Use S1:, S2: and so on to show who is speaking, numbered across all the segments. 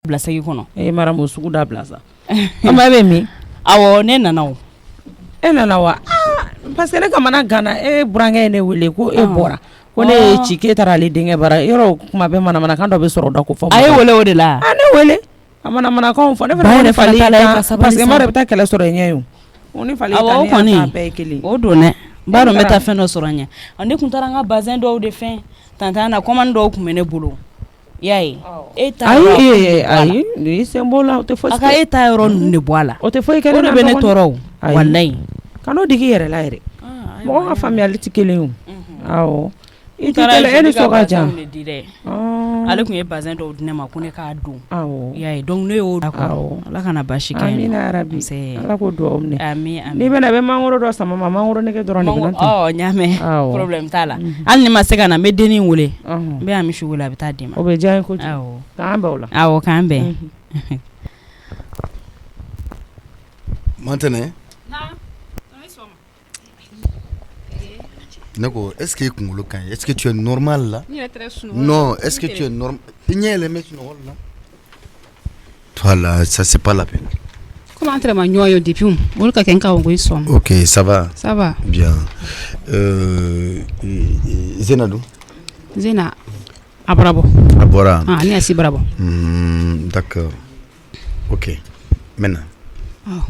S1: Blasagi kono
S2: mara mo sugu da blasa ama be mi
S1: awo ne nana o
S2: nana wa parce que ne kamana gana burankɛ ne wele ko bɔra ko ne ci ke taara ale denkɛ bara yɔrɔ kuma bɛ mana kan dɔ bɛ sɔrɔ da ko fɔ
S1: a ye wele o de la
S2: ne wele a mana kan fɔ ne fana ne fali parce que mara bɛ taa kɛlɛ sɔrɔ ɲɛ yo o ni fali ta ne ta bɛɛ kelen o
S1: don ne ba dɔn bɛ taa fɛn dɔ sɔrɔ ɲɛ ne kun taara an ka bazin dɔw de fɛn tantan na commande dɔw kun bɛ ne bolo yayi
S2: ayi ni sembo la o te fo
S1: aka ta yɔrɔ ninnu de bɔ a la o tɛ foyi kɛ ne bɛ ne tɔɔrɔ wallahi
S2: kan'o digi yɛrɛ la yɛrɛ mɔgɔ ka faamuyali tɛ kelen o awɔ i tɛ ni so ka jan ale kun ye bazin dɔw di ne ma ko ne k'a don awɔ yayi donc ne y'o awɔ ala kana basi kɛ amina rabi ala ko dugawu minɛ amin amin ni bɛna bɛ mangoro dɔ sama mangoro nege dɔrɔn de bɛ na ɲamɛ problème t'a la hali ni ma se ka na n bɛ dennin wele n bɛ a misi wele a bɛ taa di ma o bɛ diya n ye kojugu awɔ k'an bɛn o la awɔ k'an bɛn
S3: maintenant Nako, est-ce que kunkolo kan est-ce que tu es normal là? Non, est-ce que tu es normal? Pigné les mecs là. Toi là, ça c'est pas la peine.
S4: Comment tu m'as noyé depuis on ka kenka on goisom.
S3: OK, ça va.
S4: Ça va.
S3: Bien. Zenadou.
S4: Zena Abrabo.
S3: Abora.
S4: Ah, ni asi bravo.
S3: D'accord. OK. Maintenant.
S4: Oh.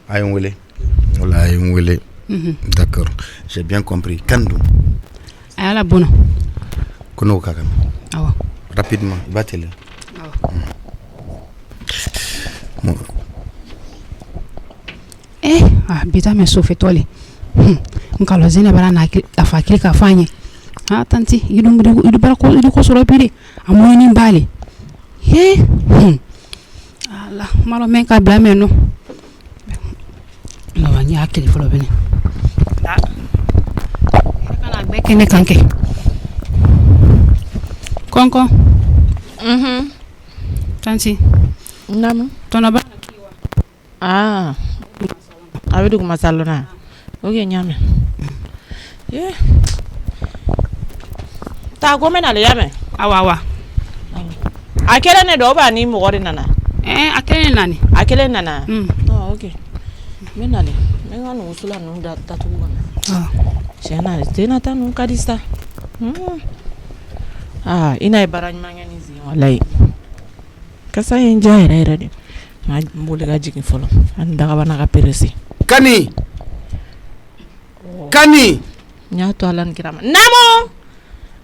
S3: Ayon wele. Voilà, ayon wele. D'accord, j'ai bien compris. Kando.
S4: Ala bono.
S3: Kono kakam.
S4: Awa.
S3: Rapidement, battez-le.
S4: Awa. Bita me sofe tole. Nkalo zena bara na afakili ka fanye. Tanti, idu bara ko idu ko soro bire. Amoni mbali. Ala, malo men ka bla me no. No wanya akili folo bene. Kana beke ne kanke. Konko. Tanti.
S5: Nama.
S4: Tona ba.
S5: Abidu kuma salona. Oge nyame. Ta gome na le yame.
S4: Awa.
S5: Akele ne do ba ni mo gori nana.
S4: Akele nani.
S5: Akele nana. Okay. Menale. Menga no usula no da tatu wana. Shana tena tanu kadista. Ina barany mangani zi wallahi. Kasa enja era de. Ma mbole ga jigi folo. Anda ga bana ga peresi.
S3: Kani.
S5: Nyato alan kirama. Namo.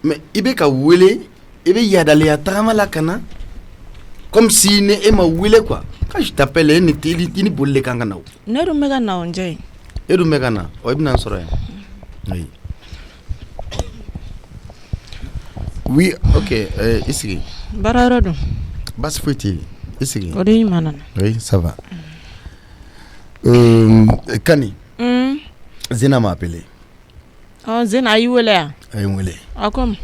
S3: Mais ibe ka wele, ibe yadale ya trama la kana. Comme si ne ema wele quoi. Quand je t'appelle ni bolle kanga na.
S5: Neru mega na onje.
S3: Edu mega na. O ibna soro ya. Oui. Oui, OK, ici.
S5: Bararodo.
S3: Bas fouti. Ici.
S5: Odi manana.
S3: Oui, ça va. Kani. Zena m'a appelé.
S5: Zena ayiwele ya.
S3: Ayiwele.
S5: Akom.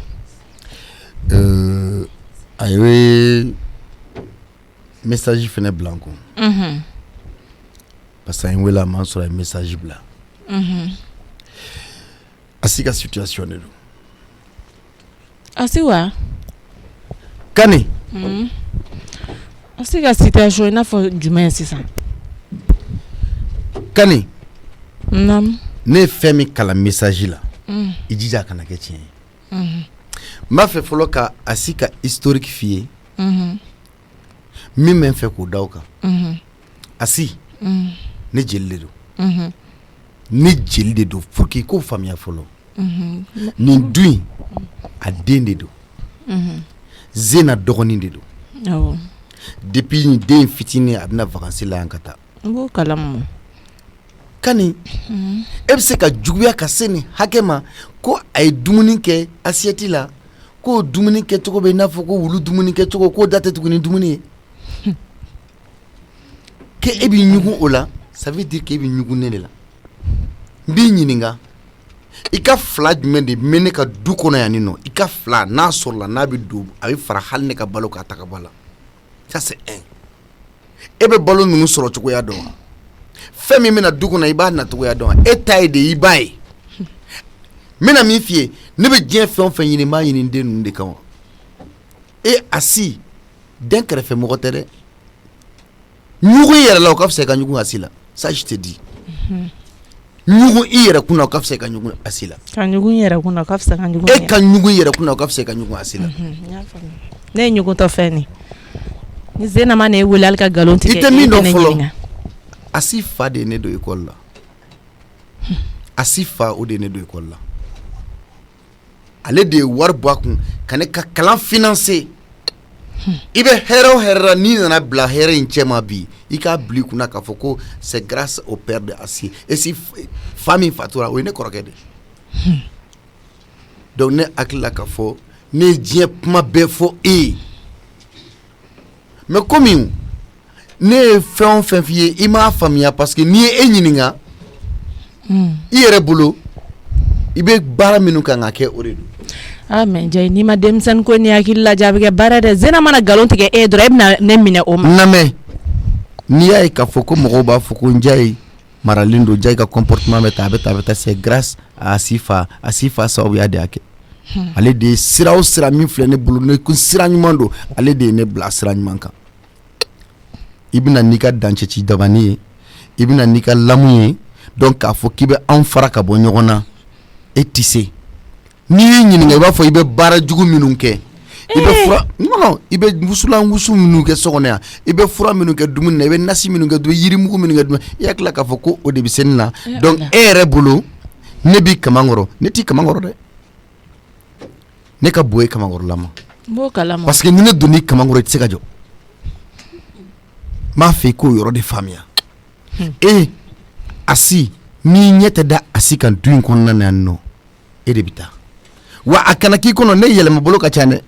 S3: Ayiwe message fene blanco. Parce que ayiwele a man sur un message blanc. Asi ka situation de
S5: Asiwa.
S3: Kani.
S5: Asi ka situation na fo jumɛn sisan.
S3: Kani.
S5: Nam.
S3: Ne fɛn min kala message la. I jija kana kɛ tiɲɛ ye. M'a fɛ fɔlɔ ka asi ka historique f'i ye. Min bɛ n fɛ k'o da o kan. Asi. Ne jeli de don. Ne jeli de don pour que ko faamuya fɔlɔ. Nin dun in a den de don. Zena dɔgɔnin de don. Depuis nin den fitinin a bɛna vacances la yan ka taa.
S5: N b'o kalama.
S3: Kani e bɛ se ka juguya ka se nin hakɛ ma ko a ye dumuni kɛ assiette la ko dumuni kɛcogo bɛ i n'a fɔ ko wulu dumuni kɛcogo k'o da tɛ tugu ni dumuni ye ke e b'i ɲugun o la ça veut dire que e b'i ɲugun ne de la n b'i ɲininka i ka fila jumɛn de mɛ ne ka du kɔnɔ yan nɔ i ka fila n'a sɔrɔla n'a bɛ don a bɛ fara hali ne ka balo k'a ta ka bɔ a la ça c'est un e bɛ balo ninnu sɔrɔ cogoya dɔn wa fɛn min bɛna du kɔnɔ i b'a natogoya dɔn e ta ye de i b'a ye n bɛna min f'i ye ne bɛ diɲɛ fɛn o fɛn ɲini n b'a ɲini n den ninnu de kan wa e Asi den kɛrɛfɛ mɔgɔ tɛ dɛ ɲugun i yɛrɛ la o ka fisa i ka ɲugun asi la ça je te dis ɲugun i yɛrɛ kunna o ka fisa i ka ɲugun asi la
S5: ka ɲugun yɛrɛ kunna o ka fisa ka ɲugun
S3: e ka ɲugun i yɛrɛ kunna o ka fisa i ka ɲugun asi la
S5: ne ye ɲugutɔ fɛn ni Zenama ne wele ali ka galon tigɛ
S3: i tɛ min dɔn fɔlɔ asi fa de ye ne don école la asi fa o de ye ne don école la ale de ye wari bɔ a kun ka ne ka kalan financer i bɛ hɛrɛ o hɛrɛ la n'i nana bila hɛrɛ in cɛ ma bi i k'a bila i kunna k'a fɔ ko c'est grâce au père de Asi et si fa min fatura o ye ne kɔrɔkɛ de donc ne hakili la k'a fɔ ne ye diɲɛ kuma bɛɛ fɔ e ye mais komi ne ye fɛn o fɛn f'i ye i m'a faamuya parce que n'i ye e ɲininka i yɛrɛ bolo i bɛ baara minnu kan ka kɛ o de don.
S5: mais Jay n'i ma denmisɛnnin ko ni hakili lajɛ a bɛ kɛ baara dɛ Zena mana galon tigɛ e dɔrɔn e bɛna ne minɛ o ma.
S3: Namɛ n'i y'a ye k'a fɔ ko mɔgɔw b'a fɔ ko Njayi maralen don Njayi ka comportement bɛ ta a bɛ ta c'est grâce à Asifa sababuya de y'a kɛ ale de ye sira o sira min filɛ ne bolo ne ko sira ɲuman don ale de ye ne bila sira ɲuman kan i bɛna n'i ka dancɛci dabani ye i bɛna n'i ka lamu ye donc k'a fɔ k'i bɛ anw fara ka bɔ ɲɔgɔn na e tɛ se n'i y'i ɲininka i b'a fɔ i bɛ baara jugu minnu kɛ i bɛ fura non i bɛ wusulan wusu minnu kɛ so kɔnɔ yan i bɛ fura minnu kɛ dumuni na i bɛ nasi minnu kɛ yirimugu minnu kɛ dumuni i hakili la k'a fɔ ko o de bɛ se ne na donc e yɛrɛ bolo ne b'i kamankɔrɔ ne t'i kamankɔrɔ dɛ ne ka bon ye kamankɔrɔlama parce que ni ne donn'i kamankɔrɔ i tɛ se ka jɔ n b'a fɛ i k'o yɔrɔ de faamuya Asi n'i ɲɛ tɛ da Asi kan du in kɔnɔna na yan nɔ e de bɛ taa wa a kana k'i kɔnɔ ne yɛlɛma bolo ka ca dɛ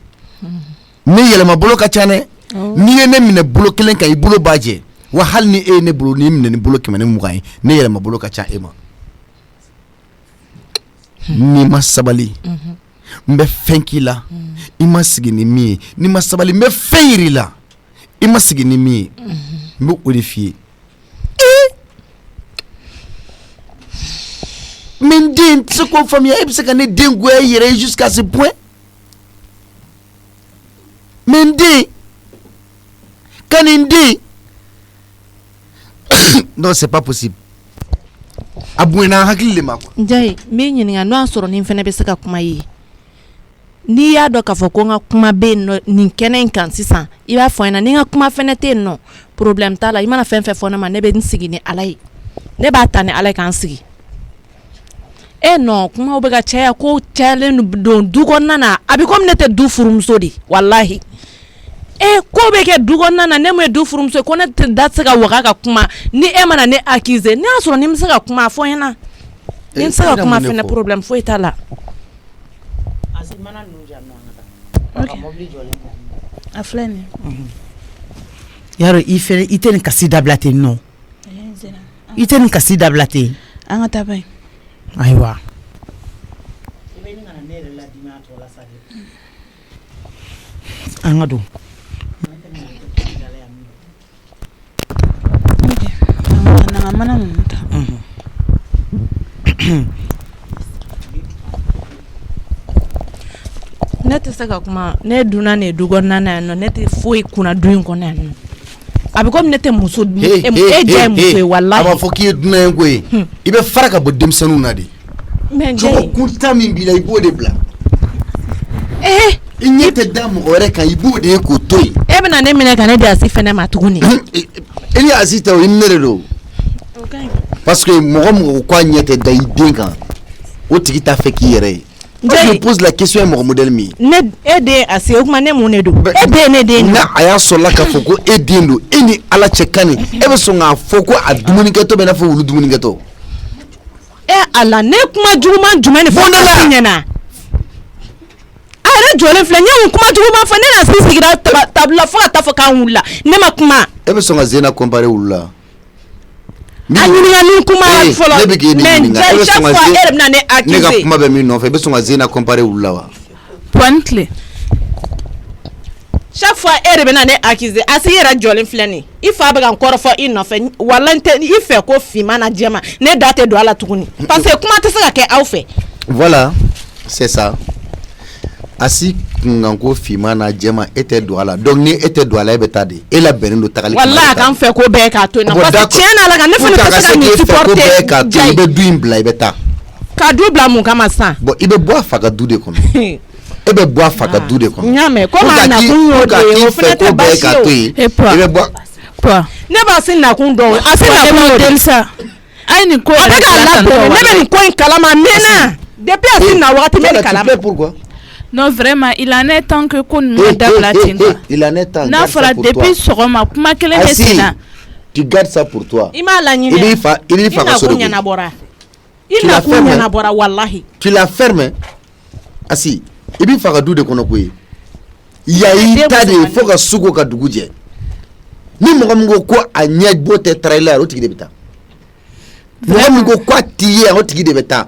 S3: ne yɛlɛma bolo ka ca dɛ n'i ye ne minɛ bolo kelen kan i bolo b'a jɛ wa hali ni e ye ne bolo n'i minɛ ni bolo 120 ye ne yɛlɛma bolo ka ca e ma n'i ma sabali n bɛ fɛn k'i la i ma sigi ni min ye n'i ma sabali n bɛ fɛn yir'i la i ma sigi ni min ye n bɛ o de f'i ye mais n den tɛ se k'o faamuya e bɛ se ka ne den goya i yɛrɛ ye jusqu'à ce point mais n den ka nin den non c'est pas possible a bonyana hakili de ma quoi.
S5: Njayi n b'i ɲininka n'o y'a sɔrɔ nin fɛnɛ bɛ se ka kuma ye n'i y'a dɔn k'a fɔ ko n ka kuma bɛ yen nɔ nin kɛnɛ in kan sisan i b'a fɔ n ɲɛna ni n ka kuma fɛnɛ tɛ yen nɔ problème t'a la i mana fɛn fɛn fɔ ne ma ne bɛ n sigi ni Ala ye ne b'a ta ni Ala ye k'an sigi non kumaw bɛ ka caya ko cayalen don du kɔnɔna na a bɛ komi ne tɛ du furumuso de walahi ko bɛ kɛ du kɔnɔna na ne mun ye du furumuso ko ne tɛ da se ka waga ka kuma ni e mana ne accuser ne y'a sɔrɔ ni n bɛ se ka kuma fɔ n ɲɛna ni n bɛ se ka kuma fɛnɛ problème foyi t'a la
S1: a filɛ nin
S6: yaro i tɛ nin kasi dabila ten nɔ i tɛ nin kasi dabila ten
S1: an ka taa ba ye
S6: ayiwa an ka don
S1: n'an mana ninnu ta
S5: ne tɛ se ka kuma ne donna nin du kɔnɔna na yan nɔ ne tɛ foyi kunna du in kɔnɔ yan nɔ a bɛ komi ne tɛ muso e ja ye muso ye walahi
S3: a b'a fɔ k'i ye dunan ye ko ye i bɛ fara ka bɔ denmisɛnninw na de cogo kunta min b'i la i b'o de bila i ɲɛ tɛ da mɔgɔ wɛrɛ kan i b'o de ye k'o to yen
S5: e bɛna ne minɛ ka ne di Asi fɛnɛ ma tuguni
S3: e ni Asi tɛ o i ni ne de don parce que mɔgɔ mɔgɔ ko a ɲɛ tɛ da i den kan o tigi t'a fɛ k'i yɛrɛ ye je me pose la question ye mɔgɔ modèle min ye
S5: ne e den Asi o kuma ne mun de don e den ne den
S3: n'a a y'a sɔrɔla k'a fɔ ko e den don e ni Ala cɛ kan nin e bɛ sɔn k'a fɔ ko a dumunikɛtɔ bɛ n'a fɔ wulu dumunikɛtɔ
S5: Ala ne kuma juguman jumɛn de fɔ ne ɲɛna a yɛrɛ jɔlen filɛ n ye kuma juguman fɔ ne na sigira table la fo ka taa fɔ k'an wulila ne ma kuma
S3: e bɛ sɔn ka Zena comparer wulu la
S5: a ɲininka kuma fɔlɔ
S3: ne bɛ k'e ni ɲininka e bɛ sɔn ka
S5: Zena ne
S3: ka kuma bɛ min nɔfɛ e bɛ sɔn ka Zena comparer wulu la wa
S1: point clé
S5: chaque fois e de bɛ na ne accuser Asi yɛrɛ jɔlen filɛ nin i fa bɛ ka n kɔrɔfɔ i nɔfɛ wala n tɛ i fɛ ko finman na jɛma ne da tɛ don a la tuguni parce que kuma tɛ se ka kɛ aw fɛ
S3: voilà c'est ça asi kunganko fima na jɛma e tɛ don a la donc ni e tɛ don a la e bɛ taa de e la bɛnnen don tagali
S5: wallahi kan fɛ ko bɛɛ k'a to yen parce que tiɲɛ na la kan ne fana tɛ se ka nin supporter
S3: k'a to i bɛ du in bila i bɛ taa
S5: ka du bila mun kama san
S3: bon i bɛ bɔ a fa ka du de kɔnɔ e bɛ bɔ a fa ka du de kɔnɔ
S5: n y'a mɛn komi a nakun y'o de ye o fana tɛ baasi ye o
S3: i bɛ bɔ
S5: ne b'a se nakun dɔn a se nakun y'o de ye
S1: ayi nin ko
S5: a bɛ k'a labɛn ne bɛ nin ko in kalama n mɛnna depuis a se na wagati bɛ nin kalama.
S1: Non vraiment il en est temps que ko ninnu dabila ten quoi.
S3: Il en est temps.
S1: N'a fɔra depuis sɔgɔma kuma kelen bɛ sen na.
S3: Tu gardes ça pour toi.
S5: I m'a laɲini.
S3: I b'i fa ka so de koyi.
S5: I nakun ɲɛnabɔra wallahi.
S3: Tu la fermes Asi i b'i fa ka du de kɔnɔ koyi. Yayi ta de fo ka sugo ka dugu jɛ. Ni mɔgɔ min ko a ɲɛ bɔ tɛ trailer o tigi de bɛ taa. Mɔgɔ min ko a t'i ye o tigi de bɛ taa.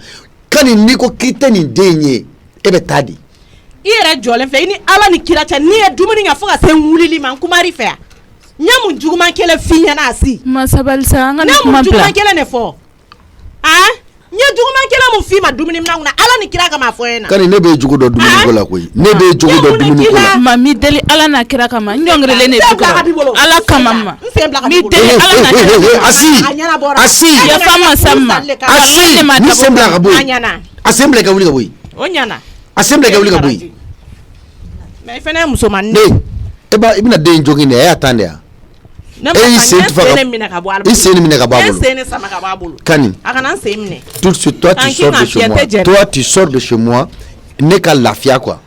S3: Kani n'i ko k'i tɛ nin den ye e bɛ taa di.
S5: I yɛrɛ jɔlen fɛ i ni Ala ni kira cɛ n'i ye dumuni kɛ fo ka se wulili ma n kumari fɛ yan n ye mun juguman kelen f'i ɲɛna Asi
S1: ma sabali sa an ka nin kuma bila
S5: ne mun juguman kelen de fɔ n ye juguman kelen mun f'i ma dumuni minɛ kunna Ala ni kira kama fɔ ɲɛna
S3: Kani ne bɛ jogo dɔ dumuni ko la koyi ne bɛ jogo dɔ dumuni ko la
S1: ma mi deli Ala n'a kira kama n ɲɔngirilen de bɛ Ala kama ma mi deli Ala n'a kira kama
S3: Asi
S1: yafa ma sa ma
S3: Asi ni sen bila ka bɔ yen a sen bila ka wuli ka bɔ yen
S5: o ɲana
S3: a sen bila ka wuli ka bɔ yen
S5: mais i fana ye musomannin
S3: i bɛna den jogin de a y'a tan de yan
S5: i sen minɛ ka bɔ a bolo
S3: i sen minɛ ka bɔ a bolo
S5: ne sen sama ka bɔ a bolo
S3: Kani
S5: a kana n sen minɛ
S3: tout de suite toi tu sors de chez moi ne ka lafiya quoi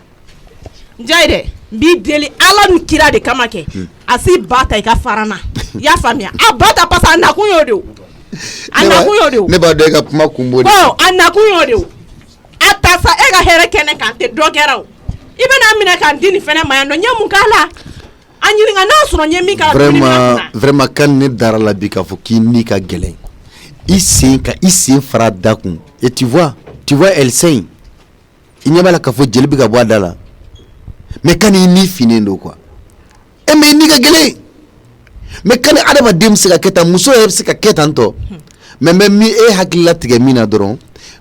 S5: Njayi dɛ n b'i deli Ala ni kira de kama kɛ a si ba ta i ka fara n na i y'a faamuya a ba ta parce que a nakun y'o de o a nakun y'o de o
S3: ne b'a dɔn e ka kuma kun b'o de
S5: bon a nakun y'o de o a ta sa e ka hɛrɛ kɛnɛ kan tɛ dɔ kɛra o i bɛna minɛ k'an di nin fɛnɛ ma yan nɔ n ye mun k'a la a ɲininka n'a sɔrɔ n ye min k'a la
S3: vraiment Kani ne dara la bi k'a fɔ k'i ni ka gɛlɛn i sen fara da kun et tu vois elle saigne i ɲɛ b'a la k'a fɔ jeli bɛ ka bɔ a da la mais Kani i ni finnen don quoi mais i ni ka gɛlɛn mais Kani adamaden bɛ se ka kɛ tan muso yɛrɛ bɛ se ka kɛ tan tɔ mais min e hakili latigɛ min na dɔrɔn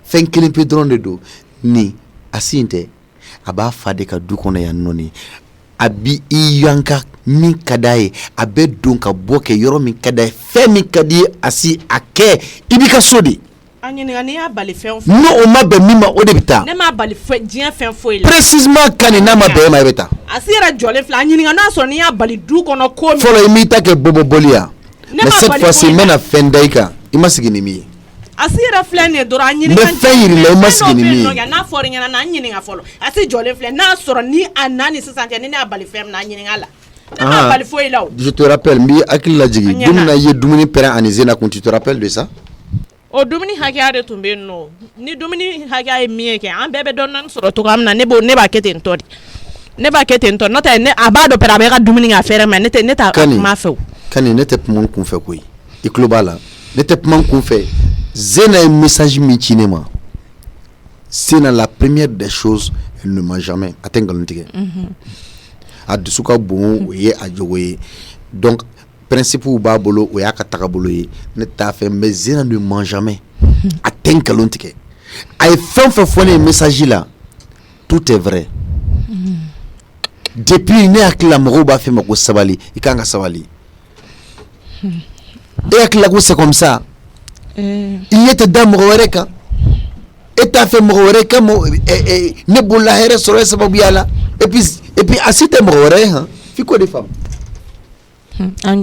S3: fɛn kelen pe dɔrɔn de don ni Asi in tɛ a b'a fa de ka du kɔnɔ yan nɔ ni a bi i yanka min ka d'a ye a bɛ don ka bɔ kɛ yɔrɔ min ka d'a ye fɛn min ka di ye Asi a kɛ i b'i ka so de
S5: a ɲininka n'i y'a bali fɛn o fɛn
S3: n'o ma bɛn min ma o de bɛ taa
S5: ne m'a bali diɲɛ fɛn foyi la
S3: précisément Kani n'a ma bɛn e ma e bɛ taa
S5: Asi yɛrɛ jɔlen filɛ a ɲininka n'a sɔrɔ n'i y'a bali du kɔnɔ ko min
S3: fɔlɔ i m'i ta kɛ bɔbɔbɔli yan mais cette fois-ci n bɛna fɛn da i kan i ma sigi ni min ye
S5: Asi yɛrɛ filɛ nin ye dɔrɔn a ɲininka
S3: n bɛ fɛn yir'i la i ma sigi ni min ye
S5: n'a fɔra ɲɛna na n ɲininka fɔlɔ Asi jɔlen filɛ n'a sɔrɔ ni a na ni sisan cɛ ni ne y'a bali fɛn min na a ɲininka la ne m'a bali foyi la o
S3: je te rappelle n b'i hakili lajigi don min na i ye dumuni pɛrɛn ani Zena kun tu te rappelles de ça
S5: o dumuni hakɛya de tun bɛ yen nɔ ni dumuni hakɛya ye min ye kɛ an bɛɛ bɛ dɔɔnin sɔrɔ cogoya min na ne b'a kɛ ten tɔ de ne b'a kɛ ten tɔ n'o tɛ a b'a dɔn pɛrɛ a bɛ ka dumuni kɛ a fɛrɛ mais ne t'a kuma fɛ o
S3: Kani ne tɛ kuma n kun fɛ koyi i tulo b'a la ne tɛ kuma n kun fɛ Zena ye message min ci ne ma Zena la première des choses elle ne ment jamais a tɛ nkalon tigɛ a dusu ka bon o ye a jogo ye donc principe b'a bolo o y'a ka tagabolo ye ne t'a fɛ mais Zena ne ment jamais a tɛ nkalon tigɛ a ye fɛn fɛn fɔ ne ye message la tout est vrai depuis ne hakili la mɔgɔw b'a fɛ ma ko sabali i kan ka sabali e hakili la ko c'est comme ça i ɲɛ tɛ da mɔgɔ wɛrɛ kan e t'a fɛ mɔgɔ wɛrɛ ka ne bolola hɛrɛ sɔrɔ ye sababuya la et puis Asi tɛ mɔgɔ wɛrɛ ye han f'i k'o de faamu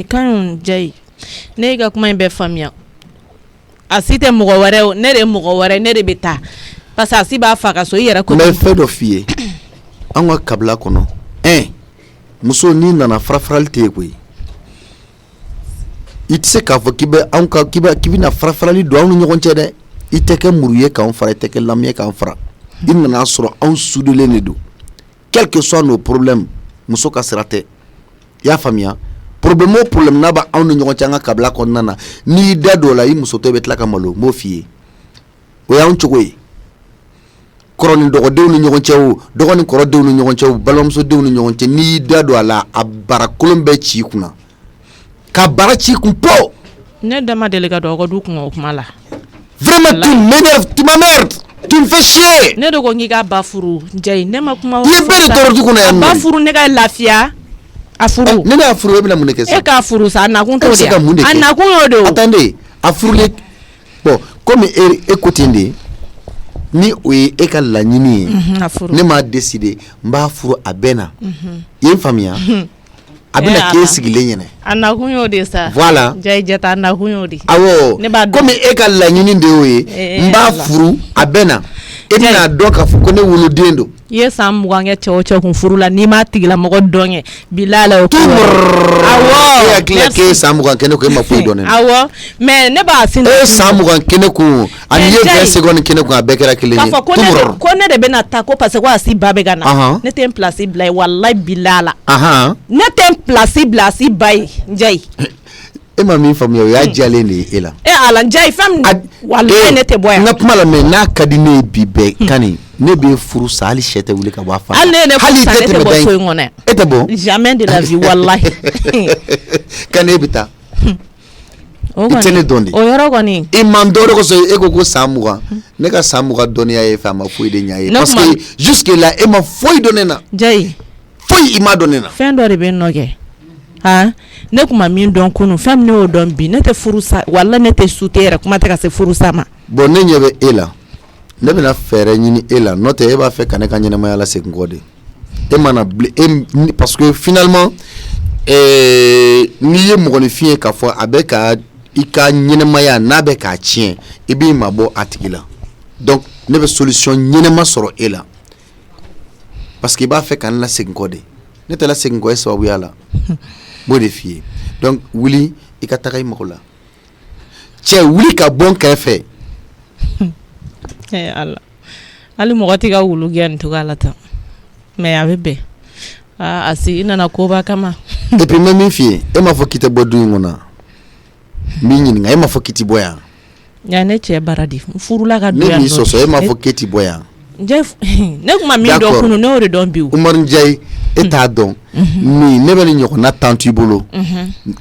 S5: kan Njayi ne y'i ka kuma in bɛɛ faamuya Asi tɛ mɔgɔ wɛrɛ ye ne de ye mɔgɔ wɛrɛ ne de bɛ taa parce que Asi b'a fa ka so i yɛrɛ ko
S3: mais fɛn dɔ f'i ye an ka kabila kɔnɔ muso n'i nana farafarali tɛ yen koyi i tɛ se k'a fɔ k'i bɛna farafarali don anw ni ɲɔgɔn cɛ dɛ i tɛ kɛ muru ye k'an fara i tɛ kɛ lamɛn k'an fara i nana sɔrɔ anw sudelen de don quel que soit nos problèmes muso ka sira tɛ i y'a faamuya problème o problème n'a bɛ anw ni ɲɔgɔn cɛ an ka kabila kɔnɔna na n'i y'i da don o la i muso tɔ i bɛ tila ka malo n b'o f'i ye o y'anw cogo ye kɔrɔ ni dɔgɔdenw ni ɲɔgɔn cɛ o dɔgɔ ni kɔrɔdenw ni ɲɔgɔn cɛ o balimamusodenw ni ɲɔgɔn cɛ n'i y'i da don a la a bara kolon bɛɛ ci i kunna ka bara ci i kun po
S5: ne dama deli ka don aw ka du kun o kuma la
S3: vraiment tu m'énerves tu m'emmerdes Tu me fais chier.
S5: Ne de ko ngi ka ba furu Njai ne ma kuma.
S3: Ye bere toro du kuna ya.
S5: Ba furu ne ka lafiya. A furu.
S3: Ne na furu e bina mun ke sa.
S5: E ka furu sa na kun to dia. Ana kun yo do.
S3: Attendez, a furu le bon, comme écoutez ni oye e ka laɲini ne m'a décidé n b'a furu a bɛna i ye n faamuya a bɛna k'e sigilen ɲɛnɛ
S5: a nakun y'o de sa
S3: voilà
S5: Njai Jata a nakun y'o de
S3: awɔ komi e ka laɲini de y'o ye n b'a furu a bɛna e bɛna dɔn k'a fɔ ko ne woloden don
S5: i ye san 20 kɛ cɛ o cɛ kun furu la n'i m'a tigilamɔgɔ dɔn kɛ bilala o ko
S3: awɔ e hakili la k'e san 20 kɛ ne kun e ma foyi dɔn ne na
S5: awɔ mais ne b'a sin
S3: e san 20 kɛ ne kun ani ye 20 secondes kɛ ne kun a bɛɛ kɛra kelen ye
S5: k'a fɔ ko ne de bɛna taa ko parce que ko a si ba bɛ ka na ne tɛ n place bila ye wallahi bilala ne tɛ n place bila a si ba ye Njai
S3: e ma min faamuya o y'a jalen de ye e la
S5: ala Njai fɛn wallahi ne tɛ bɔ yan
S3: n ka kuma la mais n'a ka di ne ye bi bɛɛ kani ne bɛ furu sa hali sɛ tɛ wuli ka bɔ a fa
S5: hali ne furu sa ne tɛ bɔ so in kɔnɔ
S3: e tɛ bɔ
S5: jamais de la vie wallahi
S3: kani e bɛ taa i tɛ ne dɔn de
S5: o yɔrɔ kɔni
S3: i man dɔ de kosɔn e ko ko san 20 ne ka san 20 dɔnniya ye fɛ a ma foyi de ɲɛ ye parce que jusque là e ma foyi dɔn ne na
S5: Njai
S3: foyi i ma dɔn ne na
S5: fɛn dɔ de bɛ nɔ kɛ ne kuma min dɔn kunu fɛn min ne y'o dɔn bi ne tɛ furu sa walla ne tɛ su tɛ yɛrɛ kuma tɛ ka se furu sa ma
S3: bon ne ɲɛ bɛ e la ne bɛna fɛɛrɛ ɲini e la n'o tɛ e b'a fɛ ka ne ka ɲɛnamaya la segin kɔ de e mana parce que finalement n'i ye mɔgɔninfin ye k'a fɔ a bɛ ka i ka ɲɛnamaya n'a bɛ k'a tiɲɛ i b'i mabɔ a tigi la donc ne bɛ solution ɲɛnama sɔrɔ e la parce que i b'a fɛ ka ne la segin kɔ de ne tɛ la segin kɔ e sababuya la b'o de f'i ye donc wuli i ka taga i mago la cɛ wuli ka bɔ n kɛrɛfɛ
S5: ala hali mɔgɔ tɛ ka wulu gɛn nin cogoya la tan mais a bɛ bɛn a si i nana koba kama
S3: et puis n bɛ min f'i ye e m'a fɔ k'i tɛ bɔ du in kɔnɔ n b'i ɲininka e m'a fɔ k'i tɛ bɔ yan
S5: ya ne cɛ bara di n furula ka don
S3: ne
S5: yan
S3: b'i sɔsɔ e m'a fɔ k'i tɛ bɔ yan
S5: ne kuma min dɔn kunu ne y'o de dɔn bi
S3: Umaru Njai e t'a dɔn min ne bɛ ni ɲɔgɔnna tan t'i bolo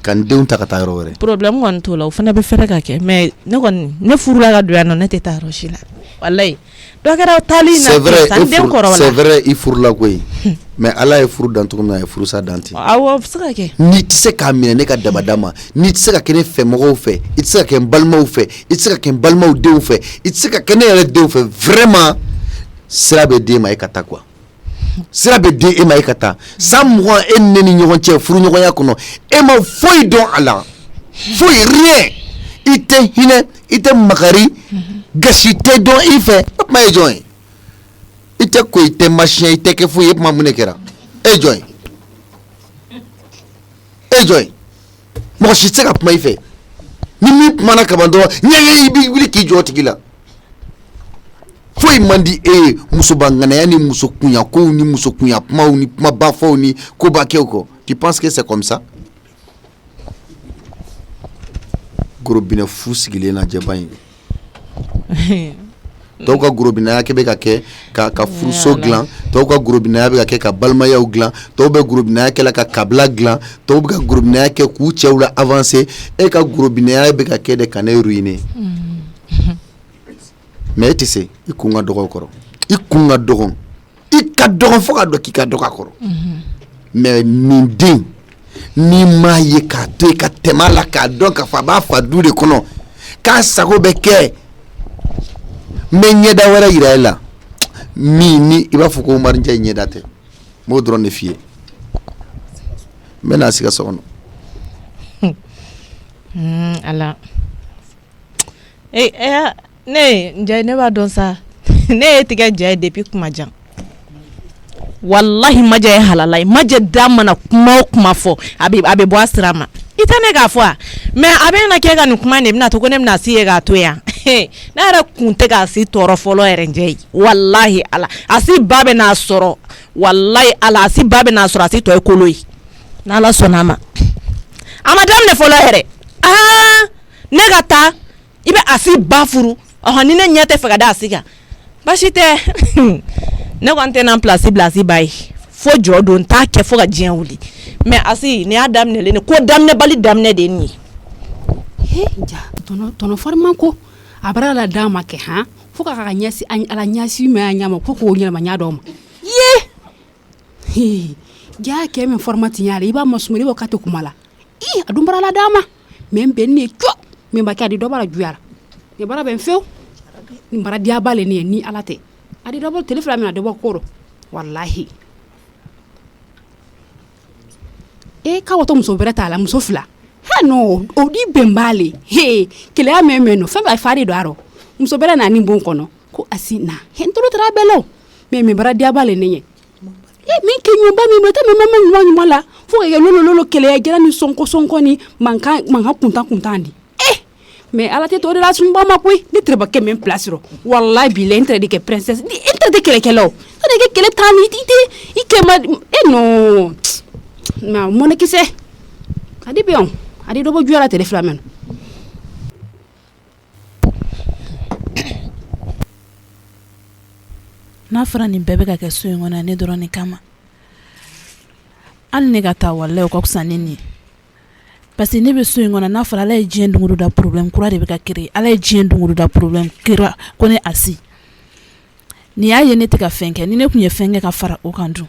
S3: ka n denw ta ka taa yɔrɔ wɛrɛ
S5: problème kɔni t'o la o fana bɛ fɛrɛ ka kɛ mais ne kɔni ne furula ka don yan nɔ ne tɛ taa yɔrɔ si la wallahi dɔ kɛra taali na sisan den kɔrɔbala
S3: c'est vrai i furula koyi mais Ala ye furu dan cogo min na a ye furusa dan ten
S5: awɔ bɛ se ka kɛ
S3: n'i tɛ se k'a minɛ ne ka dabada ma n'i tɛ se ka kɛ ne fɛmɔgɔw fɛ i tɛ se ka kɛ n balimaw fɛ i tɛ se ka kɛ n balimaw denw fɛ i tɛ se ka kɛ ne yɛrɛ denw fɛ vraiment sira bɛ d'e ma e ka taa quoi sira bɛ di e ma e ka taa san 20 e ni ne ni ɲɔgɔn cɛ furu ɲɔgɔnya kɔnɔ e ma foyi dɔn a la foyi rien i tɛ hinɛ i tɛ makari gasi tɛ dɔn i fɛ o kuma ye jɔn ye i tɛ ko i tɛ machin i tɛ kɛ foyi ye kuma mun de kɛra e jɔn ye e jɔn ye mɔgɔ si tɛ se ka kuma i fɛ ni min kumana kaban dɔrɔn ɲɛgɛn i b'i wuli k'i jɔ o tigi la foyi man di e ye musobanganaya ni musokunyakow ni musokunya kumaw ni kumabafɔw ni kobakɛw kɔ tu penses que c'est comme ça gorobinɛ fu sigilen na jɛba in tɔw ka gorobinɛya bɛ ka kɛ ka furuso dilan tɔw ka gorobinɛya bɛ ka kɛ ka balimayaw dilan tɔw bɛ gorobinɛya kɛ ka kabila dilan tɔw bɛ ka gorobinɛya kɛ k'u cɛw la avancer e ka gorobinɛya bɛ ka kɛ de ka ne ruiner mais e tɛ se i kun ka dɔgɔ kɔrɔ i kun ka dɔgɔ i ka dɔgɔ fo ka dɔn k'i ka dɔgɔ a kɔrɔ mais nin den n'i m'a ye k'a to i ka tɛmɛ a la k'a dɔn k'a fɔ a b'a fa du de kɔnɔ k'a sago bɛ kɛ n bɛ ɲɛda wɛrɛ yira e la min ni i b'a fɔ ko Umaru Njai ɲɛda tɛ n b'o dɔrɔn de f'i ye n bɛ n'a sigi so kɔnɔ
S5: ala ne Njai ne b'a dɔn sa ne ye tigɛ ja ye depuis kuma jan wallahi majɛ ye halala ye majɛ da mana kuma o kuma fɔ a bɛ bɔ a sira ma i tɛ ne k'a fɔ a mais a bɛ na kɛ ka nin kuma ne bɛna to ko ne bɛna si ye k'a to yan ne yɛrɛ kun tɛ k'a si tɔɔrɔ fɔlɔ yɛrɛ Njai wallahi ala a si ba bɛ n'a sɔrɔ wallahi ala a si ba bɛ n'a sɔrɔ a si tɔ ye kolo ye n'ala sɔnna a ma daminɛ fɔlɔ yɛrɛ ne ka taa i bɛ a si ba furu ni ne ɲɛ tɛ fɛ ka da a si kan basi tɛ ne kɔni tɛ na place bila a si ba ye fo jɔ don n t'a kɛ fo ka diɲɛ wuli mais a si nin y'a daminɛlen de ko daminɛbali daminɛ de ye nin ye
S4: ja tɔnɔ fariman ko a bara la d'a ma kɛ fo ka ɲɛsi ala ɲɛsi mɛ ɲama ko k'o ɲɛma ɲa dɔn ma ye ja kɛ min formati ɲa i b'a masumuni bɔ ka te kuma la a dun bara la dama mais n bɛ ne jɔ min ba kɛ a di dɔ bara juyara ne bara bɛ few ni bara diaba le ne ni ala tɛ a di dɔ bɔ tele fila min na dɔ bɔ koro wallahi ka wato muso bɛrɛ t'a la muso fila ha no o di bɛnbale keleya mɛn no fɛn b'a fari do aro muso bɛrɛ na ni bon kɔnɔ ko asina hen tolo tra belo mais min bara diaba le ne ye min ke nyumba mi mata mi mama nyuma la fo ke lolo keleya jara ni sonko ni manka kuntan di mais ala te to de la sun ba ma koy ni treba ke men place ro wallahi bi l'entre de ke princesse ni entre de kele o to de kele tani ti ke ma no ma mona ki se adi bion adi do bo juara te flamen
S5: n'a fɔra nin bɛɛ bɛ ka kɛ so in kɔnɔ ne dɔrɔn ni kama hali ne ka taa wallahi o ka fisa ne nin parce que ne bɛ so in kɔnɔ n'a fɔra ala ye diɲɛ don o don da problème kura de bɛ ka créer ala ye diɲɛ don o don da problème kura ko ne asi ni y'a ye ne tɛ ka fɛn kɛ ni ne tun ye fɛn kɛ ka fara o kan dun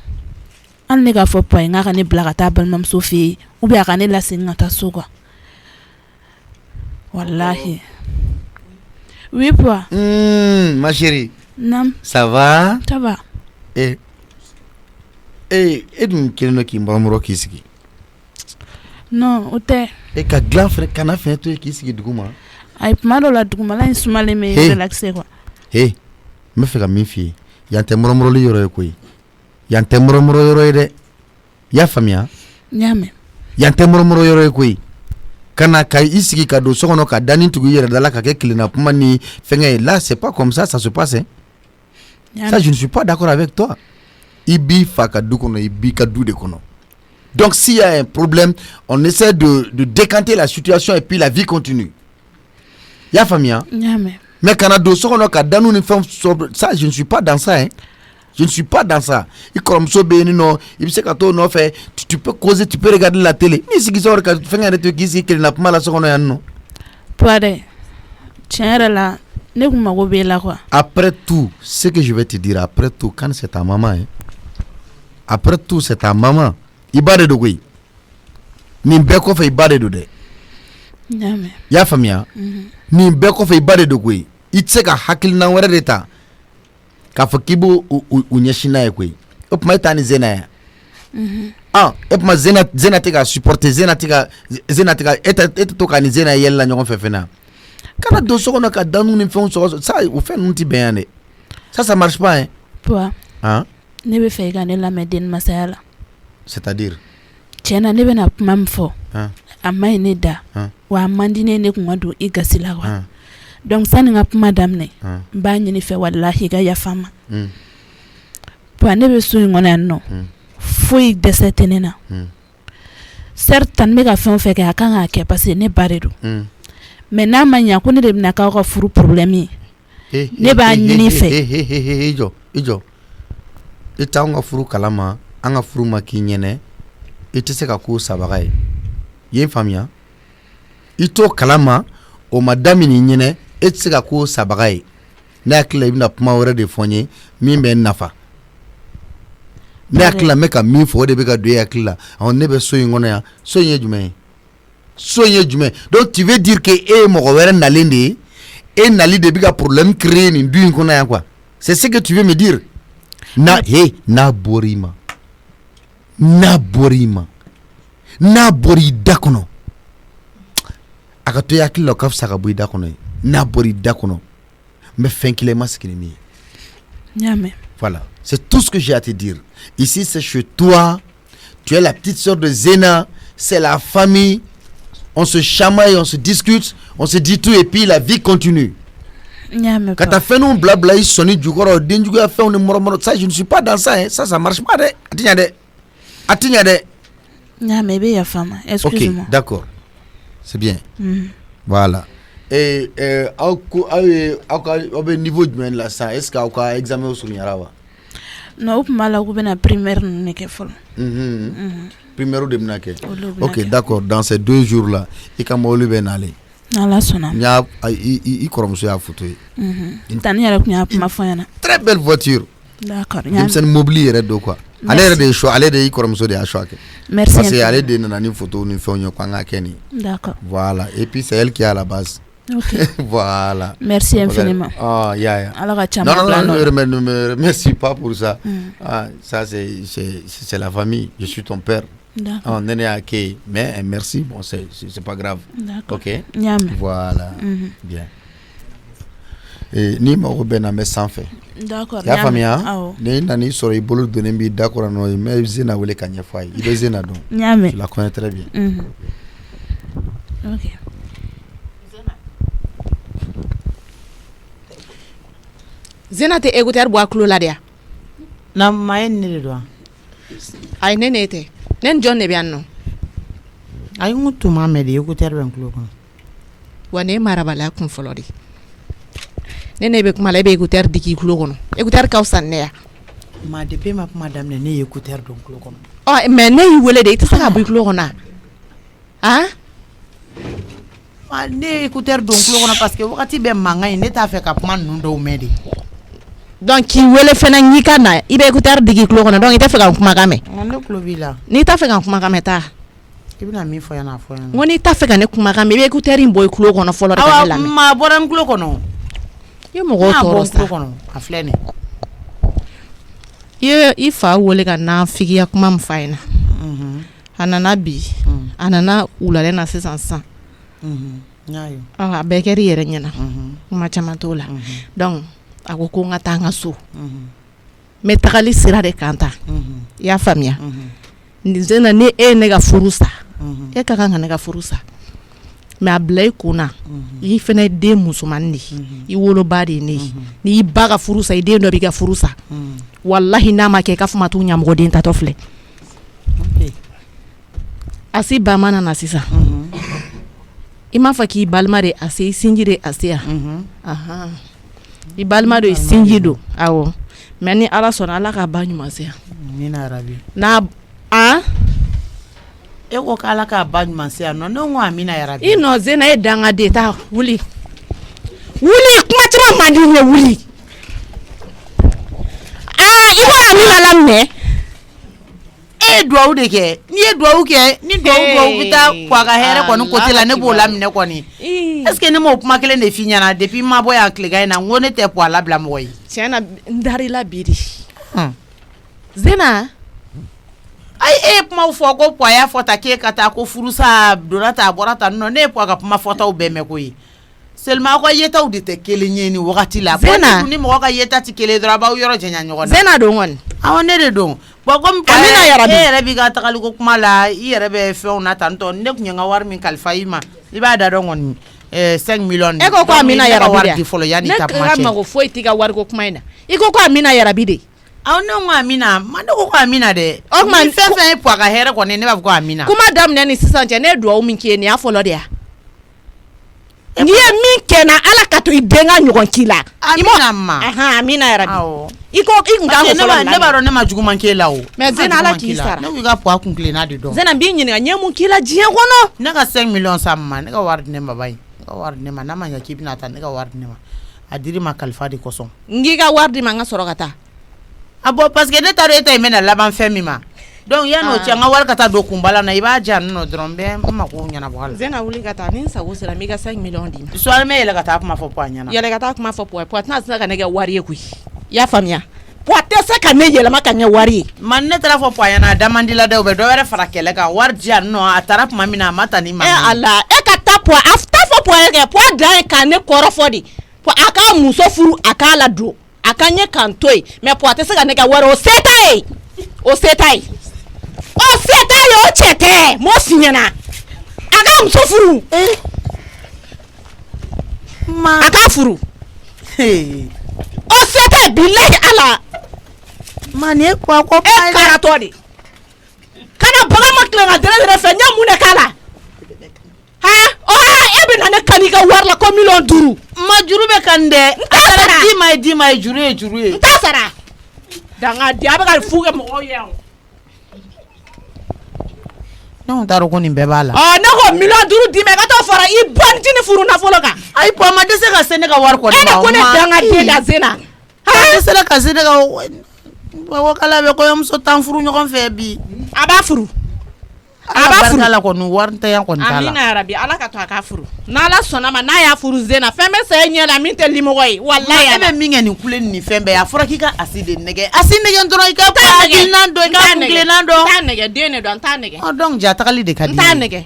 S5: hali ne k'a fɔ pa ye n k'a ka ne bila ka taa balimamuso fɛ yen ou bien a ka ne lasegin ka taa so quoi wallahi oui pa
S3: ma chérie.
S5: Nam.
S3: Ça va?
S5: Ça va.
S3: Et dun kelen k'i mɔrɔmɔrɔ k'i sigi.
S5: Non, o tɛ.
S3: E ka dilan fɛnɛ kana fɛnɛ to k'i sigi duguma.
S5: Ayi tuma dɔw la dugumala in sumalen bɛ relaxer quoi.
S3: N bɛ fɛ ka min f'i ye yan tɛ mɔrɔmɔrɔli yɔrɔ ye koyi yan tɛ mɔrɔmɔrɔ yɔrɔ ye dɛ i y'a faamuya.
S5: N y'a mɛn.
S3: yan tɛ mɔrɔmɔrɔ yɔrɔ ye koyi kana ka i sigi ka don so kɔnɔ ka dani tugu i yɛrɛ da la ka kɛ kilenna kuma ni fɛngɛ ye là c'est pas comme ça se passe hein. Ça je ne suis pas d'accord avec toi. I b'i fa ka du kɔnɔ i b'i ka du de kɔnɔ. Donc s'il y a un problème, on essaie de décanter la situation et puis la vie continue. Y'a faamuya? Mais kana don so kɔnɔ ka danu ni fɛn ça je ne suis pas dans ça hein. Je ne suis pas dans ça. I kɔrɔmuso bɛ yen nɔ i bɛ se ka t'o nɔfɛ tu peux causer, tu peux regarder la télé. N'i sigi so ka fɛngɛ yɛrɛ to k'i sigi kilenna kuma la so kɔnɔ yan nɔ.
S5: Pade tiɲɛ yɛrɛ la ne kun mago b'e la quoi.
S3: Après tout ce que je vais te dire après tout quand c'est ta maman hein. Après tout c'est ta maman. I ba de do koyi. Nin bɛɛ kɔfɛ i ba de do dɛ. Y'a faamuya? Nin bɛɛ kɔfɛ i ba de do koyi. I tɛ se ka hakilina wɛrɛ de ta k'a fɔ k'i b'o u ɲɛsin n'a ye koyi. O tuma e taa ni Zena yan. E tuma Zena tɛ ka supporter Zena tɛ ka e tɛ to ka ni Zena yɛlɛ la ɲɔgɔn fɛ fɛnɛ. Kana don so kɔnɔ ka danu ni fɛnw sɔgɔ ça o fɛn ninnu tɛ bɛn yan dɛ. Ça marche pas hein.
S5: Papa. Ne bɛ fɛ i ka ne lamɛn den masaya la.
S3: C'est-à-dire?
S5: Tiɲɛna ne bɛna kuma min fɔ a ma ɲi ne da wa a man di ne kun ka don i gasi la wa. Donc sani ka kuma daminɛ n b'a ɲini fɛ walahi i ka yafa n ma. Papa ne bɛ so in kɔnɔ yan nɔ foyi dɛsɛ tɛ ne na. Certes tan ne bɛ ka fɛn o fɛn kɛ a kan k'a kɛ parce que ne ba de don. Mais n'a ma ɲɛ ko ne de bɛna k'aw ka furu problème ye. Ne b'a ɲini fɛ.
S3: I jɔ i t'anw ka furu kalama an ka furu ma k'i ɲɛnɛ i tɛ se ka k'o sabaga ye. I ye n faamuya? I t'o kalama o ma daminɛ i ɲɛnɛ e tɛ se ka k'o sabaga ye. Ne hakili la i bɛna kuma wɛrɛ de fɔ n ye min bɛ n nafa. Ne hakili la n bɛ ka min fɔ o de bɛ ka don e hakili la ne bɛ so in kɔnɔ yan so in ye jumɛn ye? So in ye jumɛn? Donc tu veux dire que e ye mɔgɔ wɛrɛ nalen de ye e nali de bɛ ka problème créer nin du in kɔnɔ yan quoi. C'est ce que tu veux me dire? N'a bɔr'i ma n'a bɔr'i da kɔnɔ a ka to i hakili la o ka fisa ka bɔ i da kɔnɔ ye. N'a bɔr'i da kɔnɔ n bɛ fɛn kelen ma sigi ni min ye. Voilà, c'est tout ce que j'ai à te dire. Ici c'est chez toi, tu es la petite sœur de Zena, c'est la famille, on se chamaille, on se discute, on se dit tout et puis la vie continue. Quand tu as fait nous blabla, ils sont du corps, ça je ne suis pas dans ça, hein. Ça marche pas. Ok, d'accord, c'est bien. Voilà. Et au niveau du là, ça, est-ce qu'il y a un examen au Souniarawa?
S5: Non, je primaire.
S3: Primaire ou de Mnake. Ok, d'accord, dans ces 2 jours-là, il y a un aller.
S5: ala sona
S3: i koromuso y'a photo ye
S5: tani yɛrɛ kun y'a kuma fɔ ɲɛna
S3: très belle voiture
S5: d'accord
S3: denmisɛnnin mobile yɛrɛ do quoi ale yɛrɛ de ye choix ale de i koromuso de y'a choix kɛ
S5: merci
S3: parce que ale de nana ni photo ni fɛnw ye k'an ka kɛ nin
S5: d'accord
S3: voilà et puis c'est elle qui est à la base
S5: ok
S3: voilà
S5: merci infiniment
S3: ah ya
S5: ala ka caman bila
S3: non ne remercie pas pour ça ah ça c'est la famille je suis ton père
S5: d'accord
S3: on est à qui mais merci bon c'est pas grave
S5: d'accord
S3: ok
S5: nyame
S3: voilà bien et ni mago bɛ na mɛ sanfɛ
S5: d'accord
S3: y'a faamuya ni nana i sɔrɔ i bolo donnen b'i da kɔrɔ n'o ye mais Zena wele ka ɲɛfɔ a ye i bɛ Zena dɔn
S5: nyame
S3: tu la connais très bien
S5: ok
S7: Zena tɛ écouteur bɔ a tulo la de ya
S6: na ma ye ne de dɔn
S7: ayi ne tɛ ne ni jɔn de bɛ yan nɔ
S6: ayi n ko tuma mɛ de écouteur bɛ n tulo kɔnɔ
S7: wa ne ye marabaliya kun fɔlɔ de ne bɛ kuma la e bɛ écouteur digi i tulo kɔnɔ écouteur ka fisa ni ne ya
S6: ma depuis ma kuma daminɛ ne ye écouteur don tulo kɔnɔ
S7: ɔ mais ne y'i wele de i tɛ se ka bɔ i tulo kɔnɔ a
S6: ne ye écouteur don tulo kɔnɔ parce que wagati bɛ mankan ye ne t'a fɛ ka kuma ninnu dɔw mɛn de
S7: donc k'i wele fana ɲi ka na i bɛ écouteur digi i tulo kɔnɔ donc i tɛ fɛ ka kumakan mɛn
S6: ne tulo b'i la
S7: n'i t'a fɛ ka kumakan mɛn taa
S6: i bɛna min fɔ yan a fɔ yan
S7: n ko n'i t'a fɛ ka ne kumakan mɛn i bɛ écouteur in bɔ i tulo kɔnɔ fɔlɔ de ka ne lamɛn
S6: ma bɔra n tulo kɔnɔ
S7: i ye mɔgɔw tɔɔrɔ sa
S6: a filɛ nin
S7: i fa wele ka na figiya kuma min fa ɲɛna a nana bi a nana wulalen na sisan a bɛɛ kɛra i yɛrɛ ɲɛna kuma caman t'o la donc a ko ko n ka taa n ka so n bɛ tagali sira de kan ta i y'a faamuya Zena ni e ye ne ka furu sa e ka kan ka ne ka furu sa mais a bila i kun na i fana ye den musomanni de i woloba de ye ne ye n'i ba ka furu sa i den dɔ b'i ka furu sa wallahi n'a ma kɛ i ka fuma t'u ɲamɔgɔden tatɔ filɛ a si ba ma nana sisan i m'a fɔ k'i balima de a se i sinji de a se yan i balima do i sinji do awɔ mais ni ala sɔnna ala ka ba ɲuman se yan n'a
S6: e ko k'ala k'a ba ɲuman se yan nɔ ne ko amina yarabi
S7: i nɔ Zena e dangaden taa wuli kuma caman man di n ye wuli i ko amina laminɛ
S6: e ye duwawu de kɛ n'i ye duwawu kɛ ni duwawu bɛ taa kwa ka hɛrɛ kɔni côté la ne b'o laminɛ kɔni est ce que ne m'o kuma kelen de f'i ɲɛna depuis ma bɔ yan tilegan in na n ko ne tɛ puwa labila mɔgɔ ye
S7: tiɲɛ na n dar'i la bi de Zena
S6: ayi e ye kumaw fɔ ko puwa y'a fɔ ta k'e ka taa ko furusa donna ta a bɔra ta nɔ ne ye puwa ka kuma fɔtaw bɛɛ mɛn ko ye seulement aw ka yetaw de tɛ kelen ye nin wagati la
S7: Zena
S6: ni mɔgɔ ka yeta tɛ kelen dɔrɔn a b'aw yɔrɔ janya ɲɔgɔn na
S7: Zena don kɔni
S6: awɔ ne de don bon comme
S7: Amina yarabi
S6: e yɛrɛ b'i ka tagaliko kuma la i yɛrɛ bɛ fɛnw na tantɔ ne tun ye n ka wari min kalifa i ma i b'a da dɔn kɔni 5 millions
S7: e ko Amina yarabi
S6: de fɔlɔ yanni ta kuma
S7: cɛ ne ka mago foyi t'i ka wariko kuma in na i ko Amina yarabi de
S6: aw ne ko Amina ma ne ko Amina dɛ
S7: o tuma
S6: ni fɛn fɛn ye puwa ka hɛrɛ kɔni ne b'a fɔ ko Amina
S7: kuma daminɛ ni sisan cɛ ne ye duwawu min k'i ye nin y'a fɔlɔ de ya n'i ye min kɛ na ala ka to i den ka ɲɔgɔn k'i la
S6: Amina ma
S7: Amina yarabi i ko i kun kan ko fɔlɔ
S6: ne b'a dɔn ne ma juguman k'e la o
S7: mais Zena ala k'i sara
S6: ne ko i ka puwa kun tilenna de dɔn
S7: Zena n b'i ɲininka n ye mun k'i la diɲɛ kɔnɔ
S6: ne ka 5 millions sa ma ne ka wari di ne ma bayi ne ka wari di ne ma n'a ma ɲɛ k'i bɛna taa ne ka wari di ne ma a dir'i ma kalifa de kosɔn
S7: n k'i ka wari di ma n ka sɔrɔ ka taa
S6: a bon parce que ne t'a dɔn e ta in bɛna laban fɛn min ma donc yan'o cɛ n ka wari ka taa don kunbala na i b'a jan nɔ dɔrɔn n bɛ n mako ɲɛnabɔ a la
S7: Zena wuli ka taa ni n sago sera n b'i ka 5 millions d'i ma
S6: soir n bɛ yɛlɛ ka taa kuma fɔ puwa ɲɛna
S7: yɛlɛ ka taa kuma fɔ puwa tɛna se ka ne kɛ wari ye koyi i y'a faamuya puwa tɛ se ka ne yɛlɛma ka kɛ wari ye
S6: man ne taara fɔ puwa ɲɛna a da man di la dɛ u bɛ dɔ wɛrɛ fara kɛlɛ kan wari di yan nɔ a taara tuma min na a ma ta ni ma
S7: ala e ka taa puwa a t'a fɔ puwa ye kɛ puwa dan ye ka ne kɔrɔfɔ de a k'a muso furu a k'a la don a ka ɲɛ kan to ye mais puwa tɛ se ka ne kɛ wari o se t'a ye o se t'a ye o se t'a ye o cɛ tɛ m'o f'i ɲɛna a k'a muso furu a k'a furu o se t'a ye bilahi ala
S6: ma nin ye puwa ko
S7: e karatɔ de kana bagan ma tila ka dɛrɛ fɛ n ye mun de k'a la e bɛ na ne kan i ka wari la ko 5
S6: ma juru bɛ kan dɛ
S7: n t'a sara
S6: di ma ye juru ye juru ye
S7: n t'a sara danga di a bɛ ka fu kɛ mɔgɔw ye
S6: Non taro ko nin bɛɛ b'a la.
S5: Ne ko million 5 di me ka to fara I bɔnti ni furu nafolo kan.
S6: Ayi po ma dese ka se ne ka wari kɔni ma.
S5: E ko ne danga den da zena.
S6: Ha dese ka se ne ka wa kala be ko yamuso tan furu ɲɔgɔn fɛ bi.
S5: A b'a furu.
S6: Aba furu ala kɔni wari tɛ yan kɔni t'a la.
S5: Amina rabi ala ka to a ka furu. N'ala sɔnna ma n'a y'a furu zena fɛn bɛ sɛ ɲɛ la min tɛ limɔgɔ ye wallahi.
S6: E bɛ min kɛ nin kule ni fɛn bɛɛ a fɔra k'i ka asi de nɛgɛ. Asi nɛgɛ dɔrɔn I ka hakilinan dɔn I ka kunkilennan dɔn.
S5: T'a nɛgɛ den de don t'a nɛgɛ.
S6: Donc ja tagali de ka di.
S5: T'a nɛgɛ.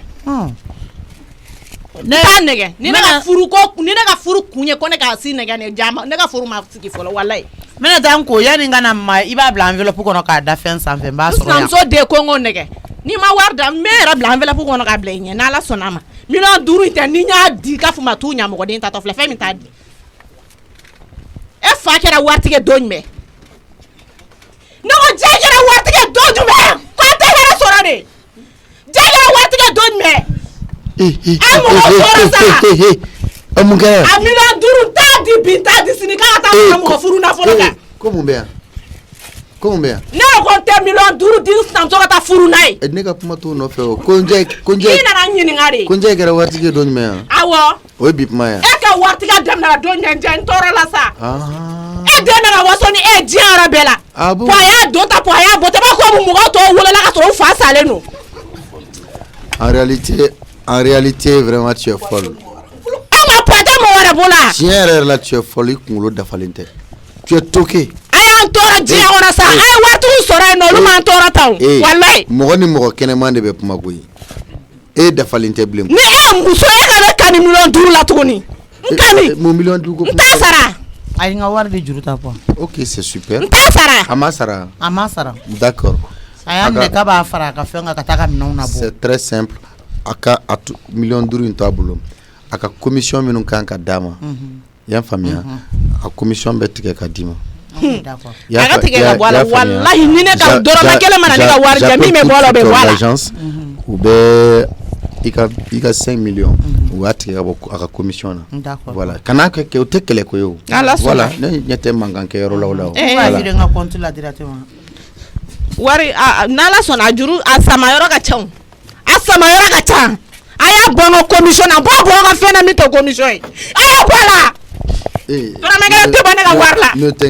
S5: Ne t'a nɛgɛ. Ni ne ka furu kun ye ko ne ka asi nɛgɛ ne jama ne ka furu ma sigi fɔlɔ wallahi.
S6: Mena tan ko yani kana ma I b'a bila enveloppe kɔnɔ k'a da fɛn sanfɛ n b'a sɔrɔ yan.
S5: Sinamuso de ko n k'o nɛgɛ. Ni ma wari da n bɛ yɛrɛ bila enveloppe kɔnɔ k'a bila I ɲɛ n'ala sɔnna ma. Million 5 in tɛ ni n y'a di k'a fɔ ma t'u ɲɛmɔgɔden tatɔ filɛ fɛn min t'a di. E fa kɛra waritigi don jumɛn? Ne ko jɛ kɛra waritigi don jumɛn? K'a tɛ hɛrɛ sɔrɔ de. Jɛ kɛra waritigi don jumɛn? A mɔgɔ sɔrɔ sa.
S3: Mun kɛra?
S5: A million 5 t'a di bi t'a di sini k'a ka taa fara mɔgɔ furu nafolo kan.
S3: Ko mun bɛ yan? Ko mun bɛ yan?
S5: Ne ko n tɛ million 5 di sinamuso ka taa furu n'a ye.
S3: Ne ka kuma t'o nɔfɛ o. Ko n jɛ
S5: I nana n ɲininka de.
S3: ko n jɛ kɛra waritigi don jumɛn yan?
S5: Awɔ.
S3: O ye bi kuma yan.
S5: E ka waritigi daminɛna don jɛn n tɔɔrɔ la sa. E den nana waso ni e diɲɛ yɔrɔ bɛɛ la.
S3: Ah bon?
S5: Po a y'a don ta po a y'a bɔ ta b'a ko mɔgɔw tɔw wolola ka sɔrɔ u fa salen don.
S3: En réalité vraiment tu es folle.
S5: E ma pɔtɛ mɔgɔ wɛrɛ bolo la.
S3: Tiɲɛ yɛrɛ la tu es folle I kunkolo dafalen tɛ. Tu es toqué.
S5: A y'an tɔɔrɔ diɲɛ kɔnɔ sa a ye waritigiw sɔrɔ yen nɔ olu m'an tɔɔrɔ ta o walayi.
S3: Mɔgɔ ni mɔgɔ kɛnɛman de bɛ kuma koyi. E dafalen tɛ bilen.
S5: Ni e ye muso e ka ne kani million 5 la tuguni. N kani.
S3: Mun million 5 ko.
S5: N t'a sara.
S6: Ayi n ka wari de juru ta bɔ.
S3: Ok c'est super.
S5: N t'a sara.
S3: A ma sara.
S6: A ma sara.
S3: D'accord.
S6: A y'a minɛ k'a b'a fara a ka fɛn kan ka taa ka minɛnw na bɔ.
S3: C'est très simple. A ka million 5 in to a bolo. A ka commission minnu kan ka d'a ma. I y'a faamuya. A commission bɛ tigɛ ka d'i ma.
S5: A ka tigɛ ka bɔ a la walahi ni ne ka dɔrɔmɛ kelen mana ne ka wari jɛ min bɛ bɔ a la o bɛ bɔ a la.
S3: L'agence u bɛ I ka 5 millions u b'a tigɛ ka bɔ a ka commission na. Voilà kana kɛ o tɛ kɛlɛ ko ye o. Voilà ne ɲɛ tɛ mankan kɛ yɔrɔ la o la o.
S6: Voilà n ka compte la directement.
S5: Wari n'ala sɔnna a juru a sama yɔrɔ ka ca o. A sama yɔrɔ ka ca. A y'a bɔ n ka commission na bɔ n ka fɛn na min tɛ commission ye. A y'a bɔ a la. Dɔrɔmɛ kelen tɛ bɔ ne ka wari la.
S3: Ne tɛ.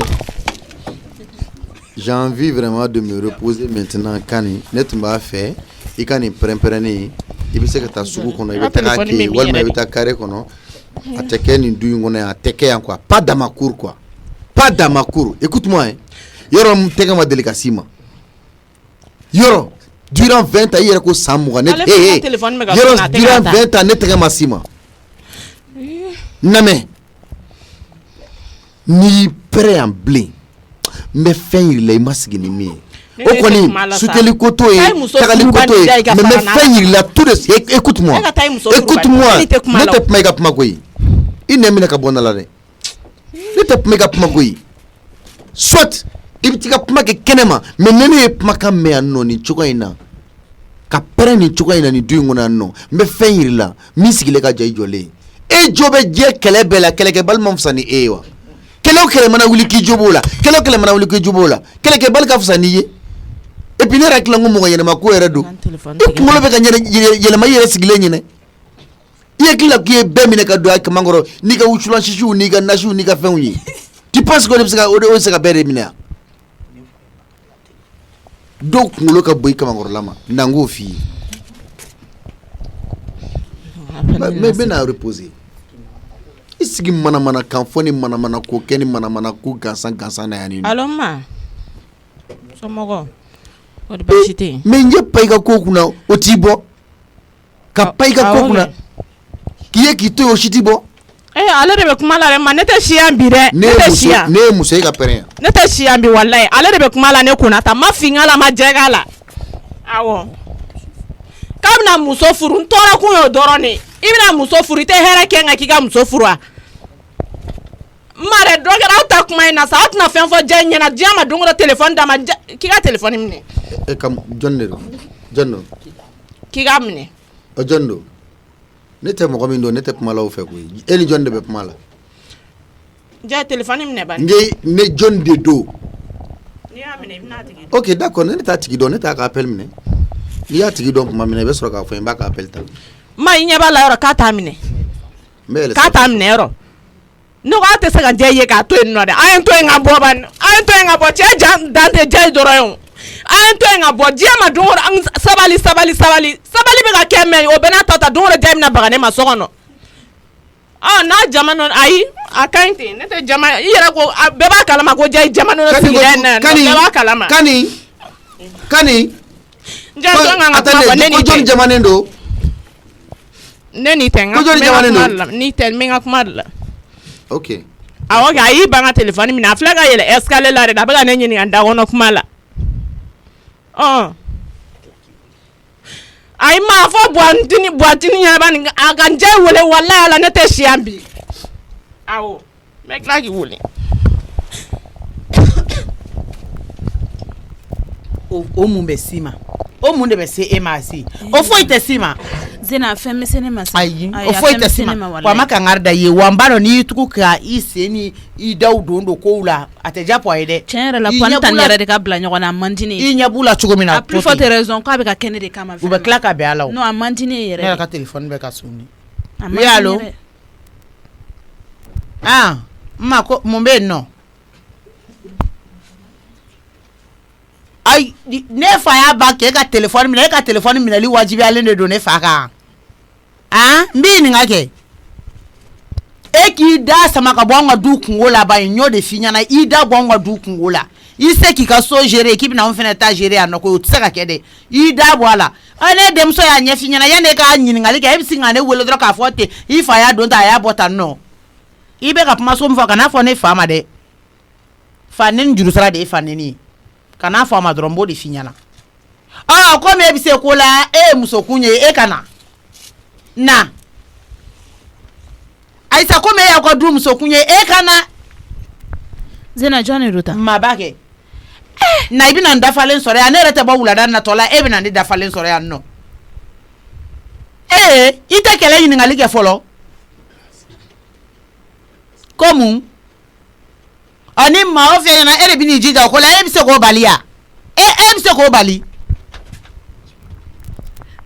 S3: J'ai envie vraiment de me reposer maintenant Kani. Ne tun b'a fɛ I ka nin pɛrɛn-pɛrɛnnen I bɛ se ka taa sugu kɔnɔ I bɛ taa kɛ walima I bɛ taa carré kɔnɔ a tɛ kɛ nin du in kɔnɔ yan a tɛ kɛ yan quoi pas dans ma cour quoi pas dans ma cour écoute-moi hein yɔrɔ mun tɛgɛ ma deli ka s'i ma yɔrɔ durant 20 ans I yɛrɛ ko san 20 ne yɔrɔ durant 20 ans ne tɛgɛ ma s'i ma namɛ n'i pɛrɛn yan bilen n bɛ fɛn yir'i la I ma sigi ni min ye o kɔni suteli ko t'o ye tagali ko t'o ye mais n bɛ fɛn yir'i la tout de suite écoute-moi ne tɛ kuma I ka kuma koyi I nɛ minɛ ka bɔ n da la dɛ ne tɛ kuma I ka kuma koyi soit I bɛ t'i ka kuma kɛ kɛnɛma mais ni ne ye kumakan mɛn yan nɔ nin cogo in na ka pɛrɛn nin cogo in na nin du in kɔnɔ yan nɔ n bɛ fɛn yir'i la min sigilen ka jɛ I jɔlen e jo bɛ diɲɛ kɛlɛ bɛɛ la kɛlɛkɛbali man fisa ni e ye wa kɛlɛ o kɛlɛ mana wuli k'i jo b'o la kɛlɛ o kɛlɛ mana wuli k'i jo b'o la kɛlɛkɛbali ka fisa n'i ye et puis ne yɛrɛ hakili la ko mɔgɔ yɛlɛma ko yɛrɛ don I kunkolo bɛ ka yɛlɛma I yɛrɛ sigilen ɲinɛ I hakili la k'i ye bɛɛ minɛ ka don a kaman kɔrɔ n'i ka wusulan sisiw n'i ka nasiw n'i ka fɛnw ye tu penses que o de bɛ se ka bɛɛ de minɛ yan dɔw kunkolo ka bon I kamankɔrɔla ma n'an k'o f'i ye mais bɛ na reposer I sigi manamana kan fɔ ni manamana ko kɛ ni manamana ko gansan na yan ni.
S5: Allo ma somɔgɔ o de baasi tɛ yen.
S3: mais n ye pa I ka ko kunna o t'i bɔ ka pa I ka ko kunna k'i ye k'i to yen o si t'i bɔ.
S5: Ale de bɛ kuma la dɛ ma ne tɛ si yan bi dɛ ne tɛ si yan
S3: ne ye muso ye ka pɛrɛn yan
S5: ne tɛ si yan bi walayi ale de bɛ kuma la ne kunna ta ma finga la ma jɛga la awɔ k'a bɛna muso furu n tɔɔrɔ kun y'o dɔrɔn de I bɛna muso furu I tɛ hɛrɛ kɛ n kan k'i ka muso furu wa ma dɛ dɔ kɛra aw ta kuma in na sa aw tɛna fɛn fɔ diɲɛ ɲɛna diɲɛ ma don o don téléphone d'a ma k'i ka téléphone minɛ
S3: jɔn de don jɔn don
S5: k'i ka minɛ
S3: o jɔn don ne tɛ mɔgɔ min don ne tɛ kuma la o fɛ koyi e ni jɔn de bɛ kuma la
S5: jɛ téléphone minɛ bani
S3: ne jɔn de don
S5: n'i y'a minɛ I bɛna tigi
S3: ok d'accord ne t'a tigi dɔn ne t'a ka appel minɛ N'i y'a tigi dɔn tuma min na i bɛ sɔrɔ k'a fɔ n b'a ka appel ta.
S7: Ma i ɲɛ b'a la yɔrɔ k'a t'a minɛ. K'a t'a minɛ yɔrɔ. Ne ko a tɛ se ka diya i ye k'a to yen nɔ dɛ. A ye n to yen ka bɔ ban. A ye n to yen ka bɔ. Cɛ dan tɛ diya i dɔrɔn ye o. A ye n to yen ka bɔ. Diɲɛ ma don o don sabali. Sabali bɛ ka kɛ mɛ o bɛɛ n'a ta don o don diya bɛna baga ne ma so kɔnɔ. N'a jama nɔ ayi a ka ɲi ten ne tɛ jama i yɛrɛ ko bɛɛ b'a kalama ko diya i jama nɔ sigira yen nɔ bɛɛ b'a kalama.
S3: Kani.
S7: Ne
S3: ko jɔn jamanen don.
S7: Ne ni tɛ n ka kuma la ni tɛ n bɛ n ka kuma la.
S3: Ok.
S7: Awɔ a y'i ban ka téléphone minɛ a filɛ ka yɛlɛ escalier la de a bɛ ka ne ɲininka da kɔnɔ kuma la. Ayi ma fɔ buwatini ɲɛna nin a ka n jɛ wele walahi ala ne tɛ si yan bi. Awɔ n bɛ tila k'i wele.
S6: O mun bɛ s'i ma o mun de bɛ se e ma si o foyi tɛ s'i ma.
S1: Zena fɛn bɛ se ne ma sa.
S6: Ayi o foyi tɛ s'i ma wa a ma kangari da i ye wa n b'a dɔn n'i y'i tugu ka i sen ni i daw don kow la a tɛ diya poids ye dɛ.
S1: Tiɲɛ yɛrɛ la poids tan yɛrɛ de ka bila ɲɔgɔn na a man di ne ye.
S6: I ɲɛ b'u la cogo min na.
S1: A plus forte raison k'a bɛ ka kɛ ne de kama.
S6: U bɛ tila ka bɛn a la o.
S1: Non a man di ne ye yɛrɛ.
S6: Ne yɛrɛ ka téléphone bɛ ka sonner.
S1: A man di ne yɛrɛ.
S6: n ma ko mun bɛ yen nɔ. Ayi ne fa y'a ba k'e ka téléphone minɛ e ka téléphone minɛli wajibiyalen de don ne fa kan. N b'i ɲininka kɛ. E k'i da sama ka bɔ an ka du kungo la ba ye n y'o de f'i ɲɛna i da bɔ an ka du kungo la i se k'i ka so gérer k'i bɛna anw fɛnɛ ta gérer yan nɔ ko o tɛ se ka kɛ dɛ i da bɔ a la. Ne denmuso y'a ɲɛ f'i ɲɛna yanni e k'a ɲininkali kɛ e bɛ sin ka ne wele dɔrɔn k'a fɔ ten i fa y'a don tan a y'a bɔ tan nɔ. I bɛ ka kuma so min fɔ kana fɔ ne fa ma dɛ. Fa ne ni juru sara de ye fa neni ye. Kana fɔ a ma dɔrɔn n b'o de f'i ɲɛna. Komi e bɛ se ko la e ye musokun ye e ka na. Na. Ayisa komi e y'aw ka du musokun ye e ka na.
S1: Zena jɔn de don tan.
S6: Ma b'a kɛ. Na i bɛna n dafalen sɔrɔ yan ne yɛrɛ tɛ bɔ wulada natɔ la e bɛna ne dafalen sɔrɔ yan nɔ. I tɛ kɛlɛ ɲininkali kɛ fɔlɔ. Ko mun. Ni maa o fɛn ɲɛna e de bɛ n'i jija o ko la e bɛ se k'o bali ya. E bɛ se k'o bali.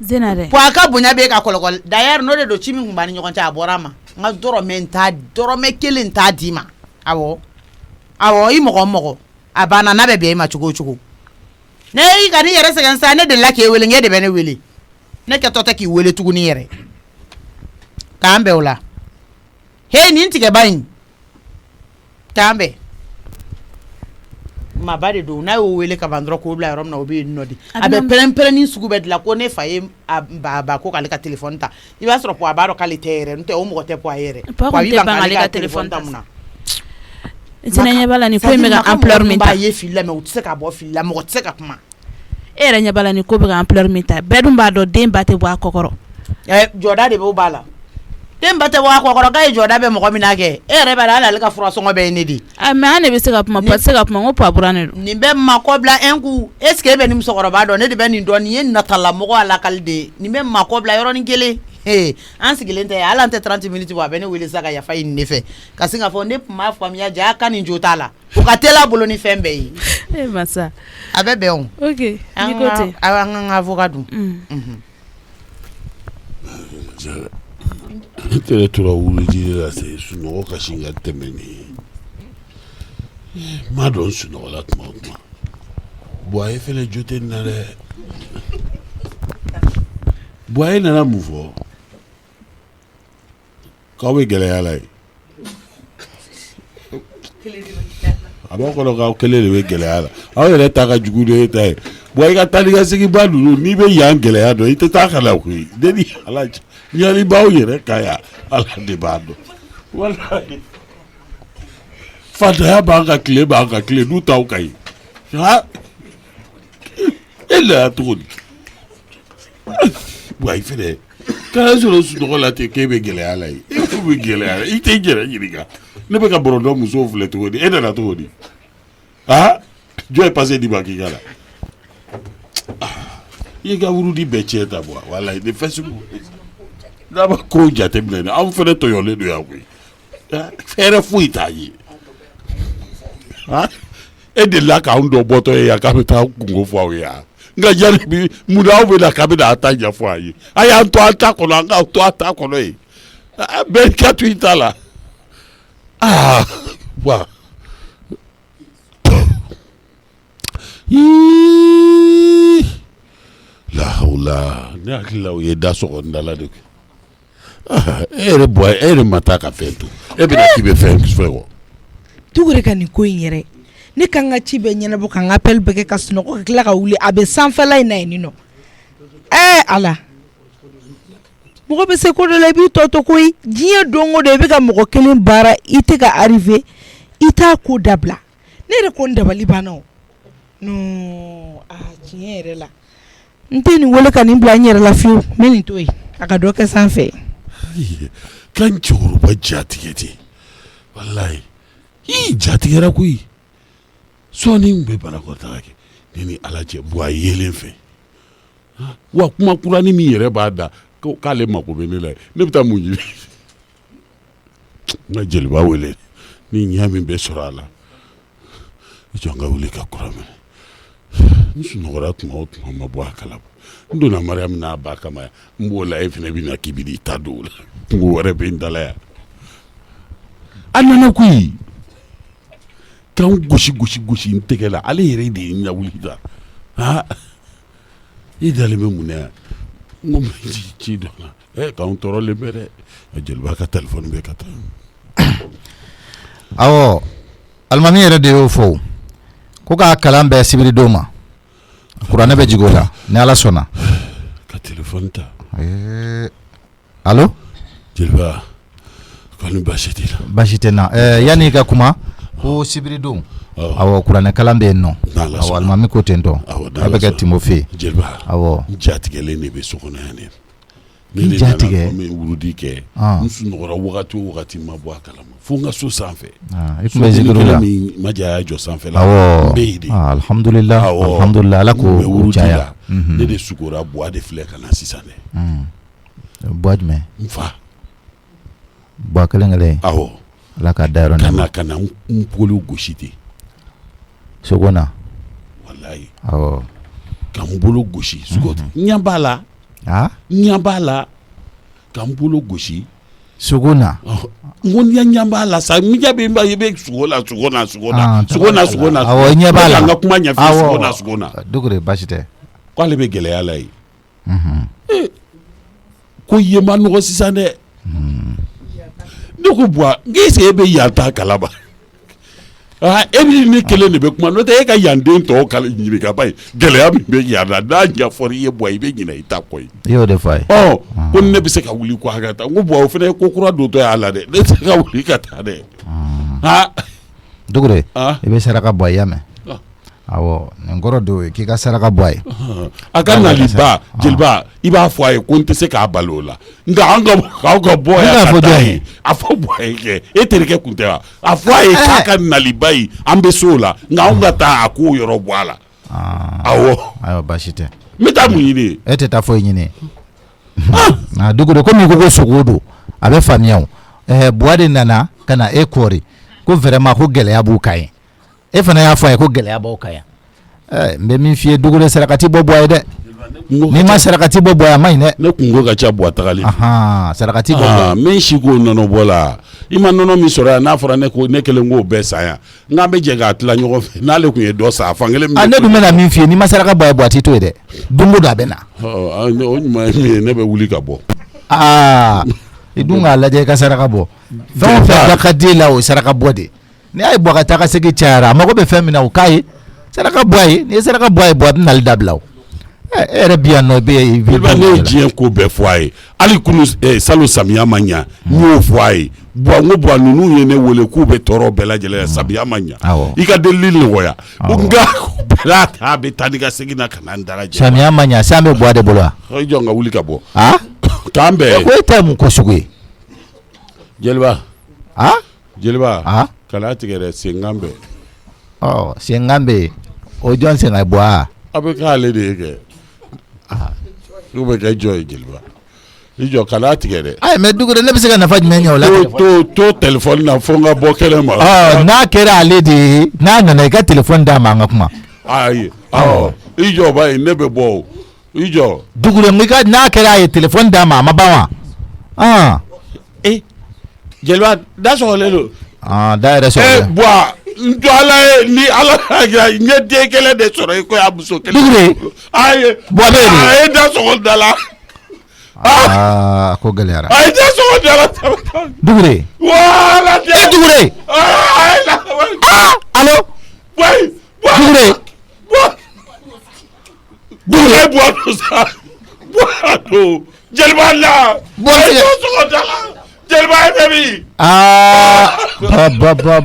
S1: Zena dɛ.
S6: Pour a ka bonya bɛ e ka kɔlɔkɔlɔ d'ailleurs n'o de don ci min tun b'a ni ɲɔgɔn cɛ a bɔra a ma n ka dɔrɔmɛ kelen t'a d'i ma awɔ i mɔgɔ a banna n'a bɛ bɛn e ma cogo o cogo ne y'i ka n'i yɛrɛ sɛgɛn sisan ne delila k'e wele n e de bɛ ne wele ne kɛtɔ tɛ k'i wele tuguni yɛrɛ k'an bɛn o la nin tigɛba in k'an bɛn. Maba de don n'a y'o wele ka ban dɔrɔn k'o bila yɔrɔ min na o bɛ yen nɔ de a bɛ pɛrɛn-pɛrɛnni sugu bɛɛ dilan ko ne fa ye ba ko k'ale ka téléphone ta i b'a sɔrɔ poids b'a dɔn k'ale tɛ yɛrɛ n'o tɛ o mɔgɔ tɛ poids ye yɛrɛ
S1: poids tɛ ban k'ale ka téléphone ta mun na. Zena ɲɛ b'a la nin ko in bɛ ka ampleur min ta
S6: b'a ye fili la mɛ u tɛ se ka bɔ fili la mɔgɔ tɛ se ka kuma.
S1: E yɛrɛ ɲɛ b'a la nin ko bɛ ka ampleur min ta bɛɛ dun b'a dɔn den ba tɛ bɔ a kɔkɔrɔ.
S6: Jɔda de b'o b'a la. Den ba tɛ bɔ a kɔkɔrɔ k'a ye jɔda bɛ mɔgɔ min na kɛ e yɛrɛ b'a la hali ale ka furasɔngɔ bɛ ye ne de.
S1: Mais an de bɛ se ka kuma pa tɛ se ka kuma n ko pa buran de don.
S6: Nin bɛ mako bila un coup est ce que e bɛ nin musokɔrɔba dɔn ne de bɛ nin dɔn nin ye natala mɔgɔ a lakali de ye nin bɛ mako bila yɔrɔnin kelen an sigilen tɛ hali an tɛ 30 minutes bɔ a bɛ ne wele sisan ka yafa ɲini ne fɛ ka sin k'a fɔ ne tun b'a faamuya ja a ka nin jo t'a la o ka teli a bolo ni fɛn bɛɛ ye.
S1: Masa
S6: a bɛ bɛn o.
S1: Ok ni ko ten.
S6: An ka avocat dun.
S8: Tele tora wuliji la se sunɔgɔ kasi ka tɛmɛ ni ma dɔn sunɔgɔ la tuma o tuma Boye fɛnɛ jo tɛ nin na dɛ Boye nana mun fɔ k'aw bɛ gɛlɛya la ye a b'a kɔnɔ k'aw kelen de bɛ gɛlɛya la aw yɛrɛ ta ka jugu de ye ta ye Boye ka taa ni ka segin ba ninnu n'i bɛ yan gɛlɛya dɔn i tɛ taa ka na koyi ne ni ala cɛ ɲali b'aw yɛrɛ ka yan ala de b'a dɔn walahi fantanya b'an ka tile n'u t'aw ka ɲi e nana cogo di Boye fɛnɛ kana sɔrɔ sunɔgɔ la ten k'e bɛ gɛlɛya la ye e bɛ gɛlɛya la i tɛ n yɛrɛ ɲininka ne bɛ ka bɔrɔdɔ musow filɛ cogo di e nana cogo di jɔn ye passé di ma k'i ka la i ye ka wurudi bɛɛ tiɲɛ ta bɔ walahi ni fɛn sugu n'a ma kow jateminɛ ni anw fɛnɛ tɔɲɔlen don yan koyi fɛɛrɛ foyi t'a ye e delila k'anw dɔ bɔtɔ ye yan k'a bɛ taa kungo fɔ aw ye yan nga jari bi mudaw be la kabida ata ɲɛfɔ a ye a y'an to an ta kɔnɔ an ka to an ta kɔnɔ ye bɛɛ ka to i ta la wa la hawla ne hakili la o ye da sɔgɔnda la de e yɛrɛ bɔ e yɛrɛ ma taa ka fɛn to e bɛna k'i bɛ fɛn kɔ
S5: tugure ka nin ko in yɛrɛ ne kan ka ci bɛɛ ɲɛnabɔ ka n ka appel bɛɛ kɛ ka sunɔgɔ ka tila ka wuli a bɛ sanfɛla in na yen nɔ ala mɔgɔ bɛ se ko dɔ la i b'i tɔ to koyi diɲɛ don o don i bɛ ka mɔgɔ kelen baara i tɛ ka arrivé i t'a ko dabila ne yɛrɛ ko n dabali banna o non tiɲɛ yɛrɛ la n tɛ nin wele ka nin bila n yɛrɛ la fiyewu n bɛ nin to yen a ka dɔ kɛ sanfɛ
S8: kan cɛkɔrɔba jatigɛ ten walayi jatigɛra koyi sɔɔni n bɛ banakɔtaga kɛ ne ni ala cɛ bɔ a yelen fɛ wa kuma kurani min yɛrɛ b'a da k'ale mako bɛ ne la ne bɛ taa mun ɲini n ka jeliba wele ni ɲɛ min bɛ sɔrɔ a la i jɔ n ka wuli ka kura minɛ n sunɔgɔra tuma o tuma ma bɔ a kalama n donna mariyamu n'a ba kama n b'o la e fana bɛ na k'i bɛ n'i ta don o la kungo wɛrɛ bɛ n dala yan a nana koyi k'an gosi n tɛgɛ la ale yɛrɛ de ye n lawuli da i dalen bɛ mun na yan n ko ci dɔ la k'anw tɔɔrɔlen bɛ dɛ jeliba ka telefɔni bɛ ka taa
S9: awɔ alimami yɛrɛ de y'o fɔ ko k'a kalan bɛɛ sibiri don ma kuranɛ bɛ jigin o la ni ala sɔnna
S8: ka telefɔni ta
S9: allo
S8: jeliba kɔni baasi t'i la
S9: baasi tɛ n na yanni i ka kuma ko sibiri don awɔ kuranɛ kalan bɛ yen nɔ awɔ alimami ko ten tɔ a bɛ kɛ Timofe
S8: jeliba
S9: awɔ
S8: n jatigɛlen de bɛ so kɔnɔ yan ne
S9: i jatigɛ
S8: n bɛ wurudi kɛ n sunɔgɔra wagati o wagati ma bɔ a kalama fo n ka so sanfɛ
S9: i tun bɛ zikiru la
S8: ma jaya jɔ sanfɛ la
S9: awɔ
S8: n bɛ yen de
S9: alhamdulillah ala k'o jaya
S8: ne de sukora buwa de filɛ ka na sisan dɛ
S9: buwa jumɛn
S8: n fa
S9: buwa kelen kelen
S8: awɔ
S9: ala ka da yɔrɔ nɛma
S8: ka na n bolo gosi ten
S9: sogona
S8: walayi
S9: awɔ
S8: ka n bolo gosi ɲɛ b'a la ɲɛ b'a la ka n bolo gosi
S9: sogona
S8: n ko ɲɛ b'a la sa mi jaabi n b'a ye bɛ sugona
S9: awɔ ɲɛ b'a la
S8: n ka kuma ɲɛfɛ sugona
S9: dogore baasi tɛ
S8: k'ale bɛ gɛlɛya la ye ko yen ma nɔgɔ sisan dɛ ne ko buwa k'e se e bɛ yan ta kalaba e ni ne kelen de bɛ kuma n'o tɛ e ka yan den tɔw ɲininka ba ye gɛlɛya min bɛ yan na n'a ɲɛfɔra i ye buwa i bɛ ɲinɛ i ta kɔ ye
S9: i y'o de fɔ a ye
S8: ko ne bɛ se ka wuli ko hakɛ ta n ko buwa o fana ye ko kura dontɔ y'a la dɛ ne tɛ se ka wuli ka taa dɛ
S9: dogore i bɛ saraka bɔ a y'a mɛn awɔ nin kɔrɔ de ye k'i ka saraka bɔ a ye
S8: a ka nali ba jeliba i b'a fɔ a ye ko n tɛ se k'a bali o la nka k'aw ka bɔ yan ka taa ye a fɔ bɔ ye kɛ e terikɛ kun tɛ wa a fɔ a ye k'a ka nali ba ye an bɛ so o la nka anw ka taa a k'o yɔrɔ bɔ a la awɔ
S9: ayiwa baasi tɛ
S8: n bɛ taa mun ɲini
S9: e tɛ taa foyi ɲini dogore komi ko sogo don a bɛ faamuya o buwa de nana ka na e kɔɔri ko vraiment ko gɛlɛya b'u kan ye e fana y'a fɔ a ye ko gɛlɛya b'aw kan yan n bɛ min f'i ye dogore sarakati bɔ buwa ye dɛ n'i ma sarakati bɔ buwa a ma ɲi dɛ
S8: ne kungo ka ca buwa tagali
S9: sarakati bɔ buwa
S8: min si k'o nɔnɔ bɔ la i ma nɔnɔ min sɔrɔ yan n'a fɔra ne kelen k'o bɛɛ san yan n k'an bɛ jɛ k'a tila ɲɔgɔn fɛ n'ale kun ye dɔ san fan kelen min
S9: ne dun bɛna min f'i ye n'i ma saraka bɔ a ye buwa t'i to ye dɛ don o don a bɛ na
S8: o ɲuman ye min ye ne bɛ wuli ka bɔ
S9: i dun k'a lajɛ i ka saraka bɔ fɛn o fɛn da ka di la o ye saraka bɔ de ni y'a ye buwa ka taa ka segin cayara a mago bɛ fɛn min na o k'a ye saraka bɔ a ye n'i ye saraka bɔ a ye buwa a bɛ nali dabila o e yɛrɛ bi yan nɔ i bɛ
S8: ne ye diɲɛ ko bɛɛ fɔ a ye hali kunu salon samiya ma ɲa n y'o fɔ a ye buwa n ko buwa ninnu ye ne wele k'u bɛ tɔɔrɔ bɛɛ lajɛlen samiya ma ɲa i ka delili nɔgɔya nka bɛɛ a bɛ taa ni ka segin na ka na n dara jɛ
S9: samiya ma ɲa san bɛ buwa de bolo wa
S8: jɔn ka wuli ka bɔ k'an bɛɛ
S9: ko e ta ye mun ko sugu ye
S8: jeliba kala tigɛ dɛ senkan bɛ
S9: senkan bɛ o jɔn sen ka bɔ a
S8: bɛ k'ale de ye kɛ n'u bɛ kɛ jɔn ye jeliba i jɔ kala tigɛ dɛ
S9: mɛ dugure ne bɛ se ka nafa jumɛn ɲɛ o la
S8: to telefɔni na fo n ka bɔ kɛnɛ ma
S9: n'a kɛra ale de ye n'a nana i ka telefɔni d'a ma an ka kuma
S8: ayi i jɔ ba ye ne bɛ bɔ o i jɔ.
S9: Dugure nka n'a kɛra a ye téléphone d'a ma a ma ban wa.
S8: Jeliba da sɔgɔlen don.
S9: Da yɛrɛ sɔgɔlen.
S8: Buwa n to ala ye ni ala y'a kɛ n ye den kelen de sɔrɔ i ko y'a muso kelen.
S9: Dugure.
S8: Ayi.
S9: Buwa bɛ yen.
S8: A ye da sɔgɔ da la.
S9: Ko gɛlɛyara.
S8: A ye da sɔgɔ da la.
S9: Dugure.
S8: Wala tɛ.
S9: Dugure. Allo.
S8: Boy.
S9: Dugure.
S8: Dugure buwa to sa. Buwa to. Jeliba la.
S9: Buwa
S8: tɛ. A ye da sɔgɔ da la. Jeliba ye bɛ min.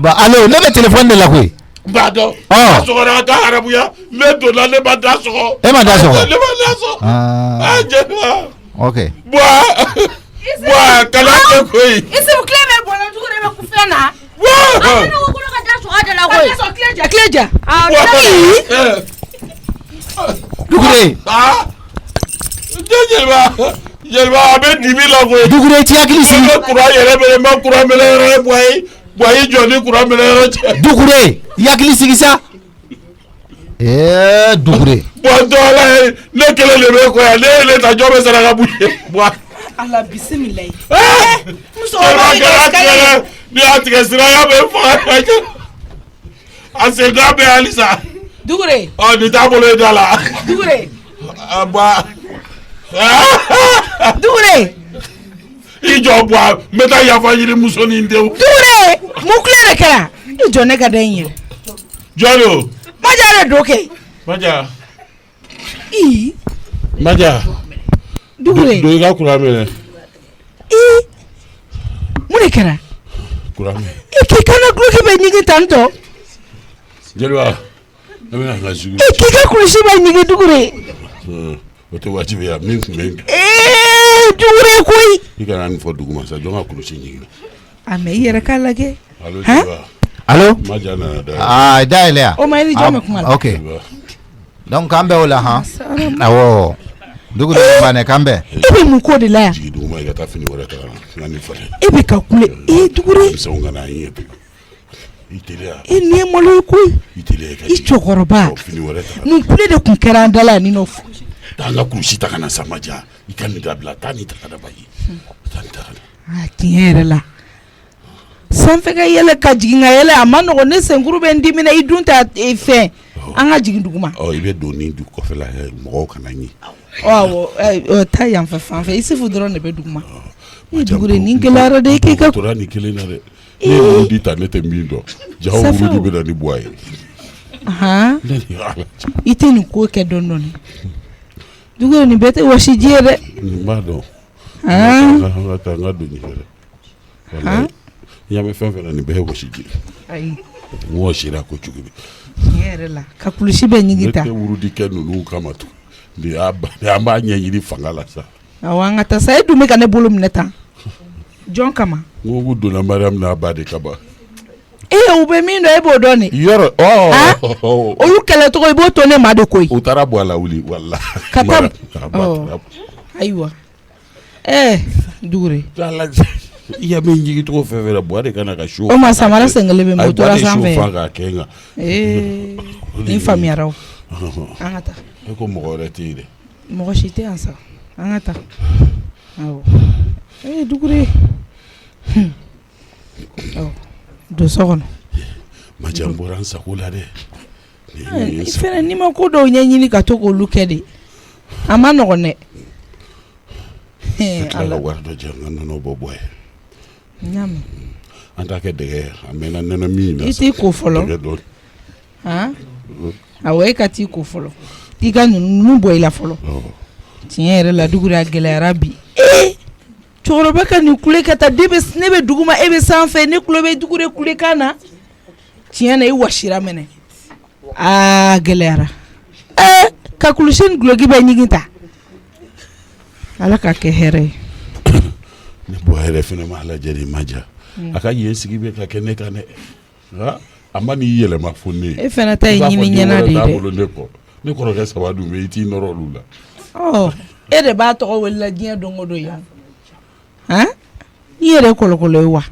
S9: Ba. Allo ne bɛ téléphone de la koyi.
S8: Ba dɔn. A sɔgɔra ka taa arabuya ne donna ne ma da sɔgɔ.
S9: E ma da sɔgɔ.
S8: Ne ma da sɔgɔ. Jeliba.
S9: Ok.
S8: Buwa kala tɛ koyi.
S5: Isi mu kile bɛ bɔnna dugu de bɛ ku fɛn na.
S8: Buwa.
S5: Ne ko ka da sɔgɔ de la koyi. Ka sɔgɔ kile ja.
S9: Dugure.
S8: Jeliba a bɛ dibi la koyi.
S9: Dugure ti hakili sigi.
S8: Ne kuran yɛrɛ bɛ ma kuran minɛ yɛrɛ Buwa y'i jɔ ni kuran minɛ yɔrɔ cɛ.
S9: Dugure i hakili sigi sa. Dugure.
S8: Buwa tɔgɔla ye ne kelen de bɛ koyi ne ye ne ta jɔ bɛ saraka bu ye Buwa.
S5: Ala bisimilayi.
S8: Musokɔrɔba kɛra tigɛ ni y'a tigɛ siraya bɛ faga a sen da bɛ halisa.
S5: Dugure.
S8: Nin t'a bolo ye da la.
S5: Dugure.
S8: Buwa.
S5: Dugure.
S8: I jɔ Buwa n bɛ taa yafa ɲini muso ni denw.
S5: Dugure mun kile de kɛra i jɔ ne ka da in yɛrɛ.
S8: Jɔn do.
S5: Maja de do kɛ.
S8: Maja.
S5: Maja. Dugure.
S8: Do i ka kuran minɛ.
S5: Mun de kɛra.
S8: Kuran minɛ.
S5: I k'i kana guloki bɛ ɲigi tan tɔ.
S8: Jeliba ne bɛna n ka sugu.
S5: I k'i ka kulusi bɛ ɲigi Dugure.
S8: O tɛ wajibi ya min tun bɛ.
S5: Dugure koyi.
S8: I kana nin fɔ duguma sa jɔn ka kulusi ɲigi.
S5: A mɛ i yɛrɛ k'a lajɛ.
S8: Allo Jeliba.
S9: Allo.
S8: Maja nana da.
S9: Da yɛlɛ yan.
S5: O ma i ni jɔn bɛ kuma la.
S9: Ok. Donc k'an bɛ o la han. Awɔ. Dugure banɛ k'an bɛ.
S5: I bɛ mun ko de la yan.
S8: Jigi duguma i ka taa fini wɛrɛ ta ka na n ka nin falen.
S5: I bɛ ka kule. Dugure.
S8: Denmisɛnw ka na n ye bi. I teliya.
S5: Nin ye malo ye koyi.
S8: I teliya i ka
S5: jigin. I cɛkɔrɔba.
S8: Fini wɛrɛ ta.
S5: Nin kule de tun kɛra an da la yan ni nɔ fɔ.
S8: Taa n ka kulusi ta ka na sa Maja. I ka nin dabila taa nin ta ka na ba ye. Taa nin ta ka na.
S5: Tiɲɛ yɛrɛ la. Sanfɛ ka yɛlɛ ka jigin ka yɛlɛ a ma nɔgɔn ne senkuru bɛ n dimi na i dun ta fɛn an ka jigin duguma.
S8: I bɛ don ni du kɔfɛla mɔgɔw kana ɲi.
S5: Awɔ taa yanfɛ fanfɛ i Isufu dɔrɔn de bɛ duguma. Dugure nin gɛlɛyara dɛ i k'i ka.
S8: Tora nin kelen na dɛ. Ne ye wurudi ta ne tɛ min dɔn. Jago wurudi bɛ na ni Buwa ye.
S5: I tɛ nin ko kɛ dɔɔni. Dugure nin bɛɛ tɛ wɔsi ji ye dɛ.
S8: Nin b'a dɔn. An ka taa n ka don nin yɛrɛ. N'i y'a mɛn fɛn fɛn na nin bɛɛ ye wɔsi ji.
S5: Ayi.
S8: N wɔsira kojugu.
S5: Tiɲɛ yɛrɛ la ka kulusi bɛ ɲigi ta.
S8: Ne tɛ wurudi kɛ ninnu kama tun. An b'a ɲɛɲini fanga la sa.
S5: Awɔ an ka taa sa e dun bɛ ka ne bolo minɛ tan. Jɔn kama.
S8: N ko k'u donna Mariam n'a ba de kama.
S5: U bɛ min dɔn e b'o dɔn de.
S8: Yɔrɔ
S5: olu kɛlɛ tɔgɔ i b'o to ne ma de koyi.
S8: U taara bɔ a la wuli wala.
S5: Ka taa ayiwa Dugure.
S8: I ya min jigi tɔgɔ fɛn fɛn Buwa de kana ka so.
S5: O ma samara sen kelen bɛ moto la sanfɛ.
S8: Buwa de so fa k'a kɛ nka.
S5: Nin faamuyara o. An ka taa.
S8: E ko mɔgɔ wɛrɛ tɛ yen dɛ.
S5: Mɔgɔ si tɛ yan sa. An ka taa. Awɔ. Dugure. Don so kɔnɔ.
S8: Maja n bɔra n sago la dɛ.
S5: Fɛnɛ n'i ma ko dɔw ɲɛɲini ka to k'olu kɛ de. A ma nɔgɔn dɛ.
S8: Ka tila ka wari dɔ jɛ n ka nɔnɔ bɔ Buwa ye.
S5: Ɲaamu.
S8: An t'a kɛ dɛgɛ ye a mɛnna nɛnɛ min na.
S5: I t'i ko fɔlɔ.
S8: Dɛgɛ dɔɔni.
S5: Awɔ e ka t'i ko fɔlɔ. I ka ninnu bɔ i la fɔlɔ. Tiɲɛ yɛrɛ la Dugure a gɛlɛyara bi. Cɛkɔrɔba ka nin kule ka taa ne bɛ duguma e bɛ sanfɛ ne kulo bɛ Dugure kulekan na. Tiɲɛ na i wasira mɛnɛ. Gɛlɛyara. Ka kulusi ni guloki bɛ ɲigi ta. Ala ka kɛ hɛrɛ ye.
S8: Ni Buwa yɛrɛ fɛnɛ ma lajɛ de Maja. A ka yen sigi bɛ ka kɛ ne kan dɛ. A ma n'i yɛlɛma fo ne ye.
S5: E fɛnɛ ta ye ɲimi ɲɛna de ye
S8: dɛ. Ne kɔrɔkɛ 3 dun bɛ i t'i nɔrɔ olu la.
S5: E de b'a tɔgɔ wele la diɲɛ don o don yan. I yɛrɛ kɔlɔkɔlɔ ye wa?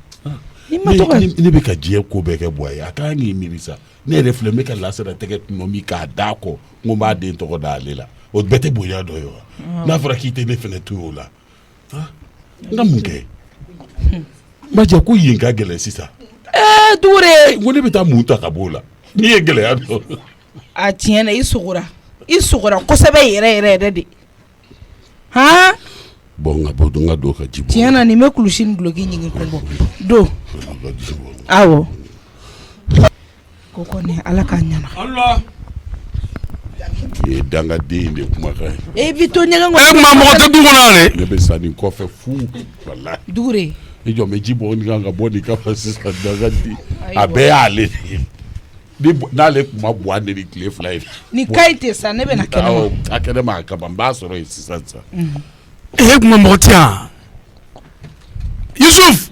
S8: ne bɛ ka diɲɛ ko bɛɛ kɛ bɔ ye a kan k'i miiri sa ne yɛrɛ filɛ n bɛ ka lasara tɛgɛ tuma min k'a da kɔ n ko n b'a den tɔgɔ da ale la o bɛɛ tɛ bonya dɔ ye wa n'a fɔra k'i tɛ ne fɛnɛ to o la n ka mun kɛ Maja ko yen ka gɛlɛn sisan
S5: Dure
S8: n ko ne bɛ taa mun ta ka b'o la n'i ye gɛlɛya dɔn
S5: a tiɲɛ na i sogora kosɛbɛ yɛrɛ de
S8: bon n ka bɔ n ka don ka ji bɔ
S5: tiɲɛ na nin bɛ kulusi ni duloki ɲigin ko bɔ don awɔ ko kɔni ala k'a ɲana
S8: ye dangaden in de kumakan ye
S5: e bi to ɲɛgɛn
S10: kɔnɔ maa mɔgɔ tɛ du kɔnɔ dɛ
S8: ne bɛ sa nin kɔfɛ fu walahi
S5: Dure
S8: e jɔ mɛ ji bɔ nin kan ka bɔ nin kama sisan dangaden a bɛɛ y'ale de ye n'ale kuma bɔ an de ni tile 2 ye
S5: ni ka ɲi tɛ sa ne bɛna kɛnɛ ma
S8: a kɛnɛ ma a kama n b'a sɔrɔ yen sisan
S10: e kuma mɔgɔ tɛ yan Yusuf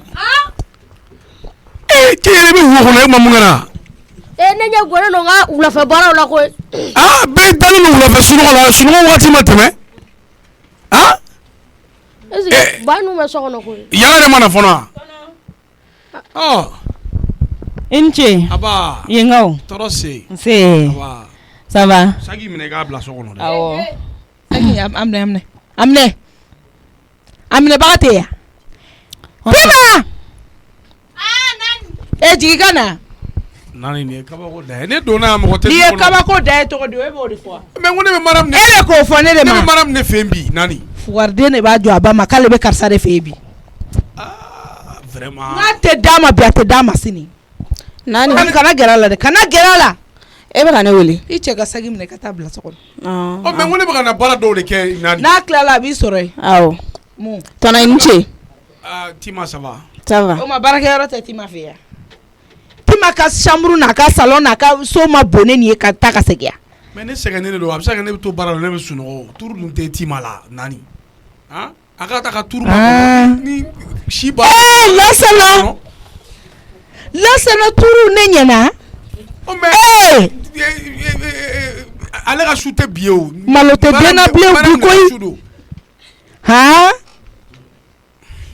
S10: k'e yɛrɛ bɛ wo kɔnɔ e ma mun kɛra
S11: ne ɲɛ gɔnnen don n ka wulafɛ baaraw la koyi
S10: bɛɛ dalen don wulafɛ sunɔgɔ la sunɔgɔ waati ma tɛmɛ
S11: ba ninnu bɛ so kɔnɔ koyi
S10: yàrá yɛrɛ mana fɔlɔ
S1: i ni ce
S10: aba
S1: yengaw
S10: tɔɔrɔ se
S1: nse
S10: aba
S1: ça va
S10: sagi minɛ i k'a bila so kɔnɔ dɛ
S1: awɔ
S5: amine baga tɛ yan Pima jigi ka na
S10: nani nin ye kabako da ye ne donna yan mɔgɔ tɛ
S5: n'i ye kabako da ye tɔgɔ di e b'o de fɔ
S10: mɛ n ko ne bɛ mara min
S5: e de k'o fɔ ne de ma
S10: ne bɛ mara min ne fɛ yen bi nani
S5: fugariden de b'a jɔ a ba ma k'ale bɛ karisa de fɛ yen bi
S10: vraiment
S5: n'a tɛ d'a ma bi a tɛ d'a ma sini
S2: Nani
S5: kana gɛrɛ a la dɛ kana gɛrɛ a la
S2: e bɛ ka ne wele
S5: i cɛ ka sagi minɛ ka taa bila so kɔnɔ
S10: mɛ n ko ne bɛ ka na baara dɔw de kɛ nani
S5: n'a tilala a b'i sɔrɔ yen
S2: awɔ
S5: mun
S2: tɔnɔ i ni ce
S10: Tima ça va
S2: ça va
S5: o ma baarakɛyɔrɔ tɛ Tima fɛ yan Tima ka chambre n'a ka salon n'a ka so ma bon ne nin ye ka taa ka segin yan
S10: mɛ ne sɛgɛnnen de don a bɛ se ka ne bɛ to baara la ne bɛ sunɔgɔ turu dun tɛ Tima la nani a ka taa ka turu ma ni si ba
S5: lasana turu ne ɲɛna
S10: ale ka su tɛ bi ye o
S5: malo tɛ den na bilen bi koyi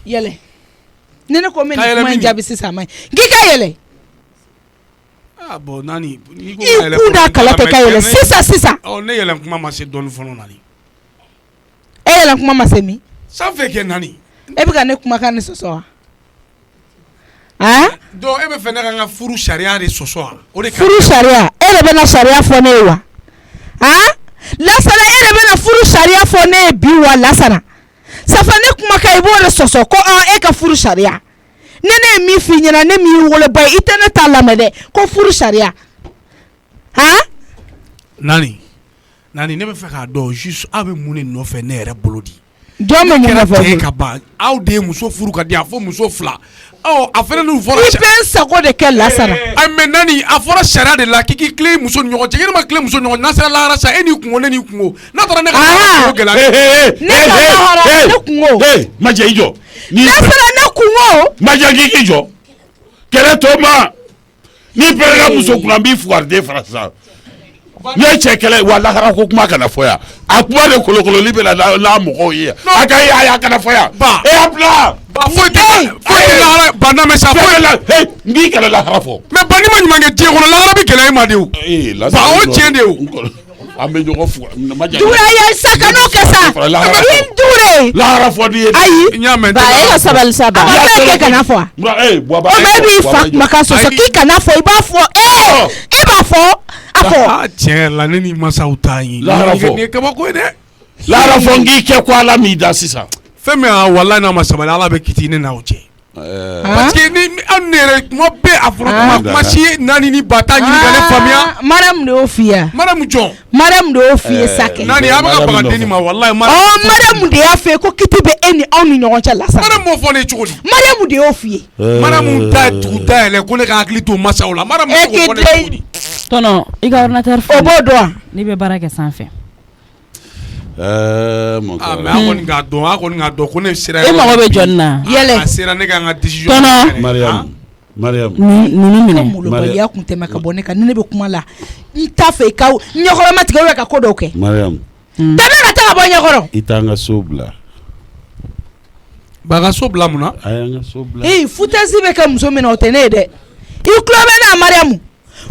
S5: yɛlɛ ni ne ko n bɛ nin kuma in jaabi sisan a ma ɲi k'i ka yɛlɛ
S10: bon nani
S5: i kun da kala tɛ ka yɛlɛ sisan
S10: ne yɛlɛ kuma ma se dɔɔni fɔlɔ nani
S5: e yɛlɛ kuma ma se min
S10: sanfɛ kɛ nani
S5: e bɛ ka ne kumakan ni sɔsɔ wa
S10: donc e bɛ fɛ ne ka n ka furu sariya de sɔsɔ wa o de
S5: furu sariya e de bɛna sariya fɔ ne ye wa Lasana e de bɛna furu sariya fɔ ne ye bi wa Lasana safa ne kumakan i b'o de sɔsɔ ko e ka furu sariya ne ye min f'i ɲɛna ne min woloba i tɛ ne ta lamɛn dɛ ko furu sariya
S10: nani ne bɛ fɛ k'a dɔn juste aw bɛ mun de nɔfɛ ne yɛrɛ bolo di
S5: jɔn bɛ mun nɔfɛ
S10: ka ban aw de ye muso furu ka di a fɔ muso 2 a fɛnɛ n'u fɔra
S5: i bɛ n sago de kɛ Lasana
S10: mɛ nani a fɔra sariya de la k'i k'i tilen muso ni ɲɔgɔn cɛ yɛrɛ ma tilen muso ni ɲɔgɔn cɛ n'a sera lahara sa e n'i kungo ne n'i kungo n'a taara ne ka kungo gɛlɛya
S5: ne ka lahara ne kungo
S8: Maja i jɔ
S5: Lasana ne kungo
S8: Maja k'i jɔ kɛlɛ tɔ ma n'i pɛrɛnna muso kunna n b'i fugariden fara sisan ne cɛ kɛlɛ wa lahara ko kuma kana fɔ yan a kuma de kolokololi bɛ na mɔgɔw ye a ka ye a kana fɔ yan e y'a bila
S10: foyi tɛ lahara ba na mɛ sa foyi la
S8: n b'i kɛlɛ lahara fɔ
S10: mɛ ba ni ma ɲuman kɛ diɲɛ kɔnɔ lahara bɛ gɛlɛya e ma de o ba o tiɲɛ de o
S8: an bɛ ɲɔgɔn fuga
S5: Dure ye sa kan'o kɛ sa i Dure
S8: lahara fɔ di ye
S5: ayi
S10: n y'a mɛn
S2: ba e ka sabali sa ba
S5: a ma fɛn kɛ kana fɔ o ma e b'i fa kumakan sɔsɔ k'i kana fɔ i b'a fɔ e b'a fɔ a fɔ
S10: tiɲɛ la ne ni masaw t'a ye
S8: lahara fɔ
S10: nin ye kabako ye dɛ
S8: lahara fɔ n k'i kɛ ko ala m'i da sisan
S10: fɛn min walayi n'a ma sabali ala bɛ kiti ne n'aw cɛ parce que ni an ne yɛrɛ kuma bɛɛ a fɔra kuma si naani ni ba t'a ɲini ka ne faamuya
S5: Mariam de y'o f'i ye
S10: Mariam jɔn
S5: Mariam de y'o f'i ye sakɛ
S10: naani a bɛ ka baga denni ma walayi
S5: Mariam de y'a f'i ye ko kiti bɛ e ni aw ni ɲɔgɔn cɛ Lasana
S10: Mariam m'o fɔ ne cogo di
S5: Mariam de y'o f'i ye
S10: Mariam ta ye tugu dayɛlɛ ko ne ka hakili to masaw la Mariam m'o fɔ ne cogo di
S1: tɔnɔ i ka ordinateur
S5: o b'o dɔn wa
S1: n'i bɛ baara kɛ sanfɛ
S8: mon
S10: ah mais a kɔni k'a dɔn ko ne sera
S1: e mago bɛ jɔn na
S5: yɛlɛ
S10: a sera ne ka n ka décision
S1: tɔnɔ
S8: Mariam
S1: ninnu minɛ
S5: molobaliya kun tɛmɛ ka bɔ ne kan ni ne bɛ kuma la n t'a fɛ i ka ɲɛkɔrɔma tigɛ ka ko dɔw kɛ
S8: Mariam
S5: tɛmɛ ka taa ka bɔ ɲɛkɔrɔ
S8: i t'an ka so bila
S10: Baga so bila mun na
S5: futɛsi bɛ kɛ muso min na o tɛ ne ye dɛ i tulo bɛ n'a Mariamu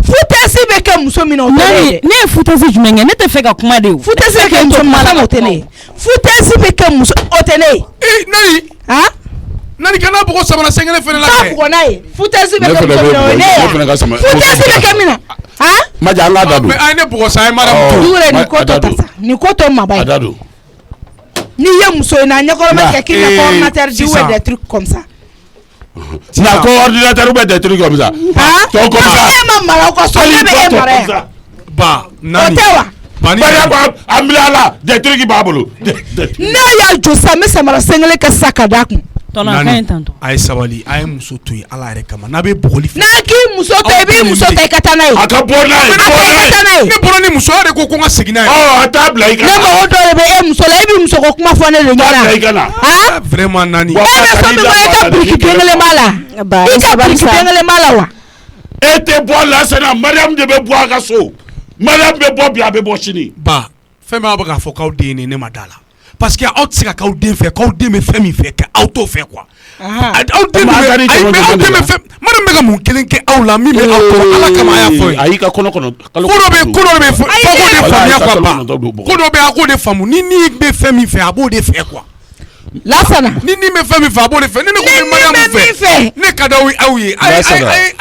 S5: futɛsi bɛ kɛ muso min na o tɛ ne ye
S1: ne ye futɛsi jumɛn kɛ ne tɛ fɛ ka kuma de o
S5: futɛsi bɛ kɛ muso min na o tɛ ne ye futɛsi bɛ kɛ muso o tɛ ne ye
S10: Nani Nani kana bugo samana sengene fene la
S5: kɛ bugo na ye futɛsi bɛ kɛ muso min na o ne ye futɛsi bɛ kɛ min na
S8: Maja an ka da don
S10: ne bugo sa Mariamu
S5: Dugure ni ko to tasa ni ko to maba ni ye muso na ɲɛkɔrɔba kɛ k'i na ordinateur di ou des trucs comme ça
S8: na ko ordinateur ou des trucs comme ça to comme ça
S5: e ma mara ko so ne bɛ e mara
S10: ba nani
S8: ba ambilala des trucs b'a bolo
S5: ne y'a jo sa me samara sengele ka saka da kun
S10: ay sabali ay muso to ala yɛrɛ kama n'a bɛ bugoli
S5: n'a k'i muso to i b'i muso ta i ka taa n'a ye
S8: a ka bɔ n'a ye
S10: ne bɔra ni muso de ko ko n ka segin n'a ye
S8: a t'a bila i ka
S5: ne mɔgɔ dɔ de bɛ e muso la i b'i muso ko kuma fɔ ne de ɲɛna
S10: vraiment Nani
S5: e bɛ so min kɔ i ka biriki kelen b'a la i ka biriki kelen b'a la wa
S8: e tɛ bɔ lasana Mariam de bɛ bɔ a ka so Mariam bɛ bɔ bi a bɛ bɔ sini
S10: ba fɛn min b'a bɛ k'a fɔ k'aw den ne ma da la parce que aw tɛ se ka k'aw den fɛ k'aw den bɛ fɛn min fɛ k'aw t'o fɛ quoi aw den bɛ fɛn Mariam bɛ ka mun kelen kɛ aw la min bɛ aw tɔɔrɔ ala kama a y'a fɔ ye
S8: a y'i ka kɔnɔ kɔnɔ
S10: ko dɔ bɛ fɔ ko de faamuya quoi ba ko dɔ bɛ a k'o de faamu ni bɛ fɛn min fɛ a b'o de fɛ quoi
S5: Lasana
S10: ni bɛ fɛn min fɛ a b'o de fɛ ni ne ko bɛ Mariam fɛ ne ka d'aw aw ye a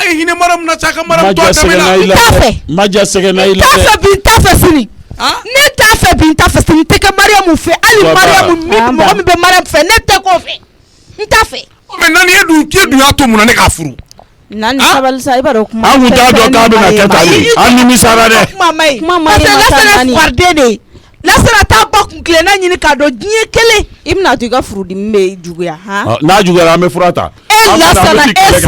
S10: ye hinɛ Mariam na sa ka Mariam tɔ dɛmɛ la
S8: Maja sɛgɛnna i la
S5: t'a fɛ sini ne t'a fɛ bi n t'a fɛ sini n tɛ kɛ Mariamu fɛ hali Mariamu mɔgɔ min bɛ Mariam fɛ ne tɛ k'o fɛ n t'a fɛ
S10: mais Nani e dun y'a to mun na ne k'a furu
S11: Nani sabali sa i b'a dɔn kuma
S8: an kun t'a dɔn k'a bɛna kɛ tan de an nimisara dɛ
S5: kuma maɲi parce que Lasana ye fariden de ye Lasana t'a ba kun tilenna ɲini k'a dɔn diɲɛ kelen
S11: i bɛna to i ka furudimi bɛ juguya
S8: n'a juguyara an bɛ fura ta
S5: Lasana e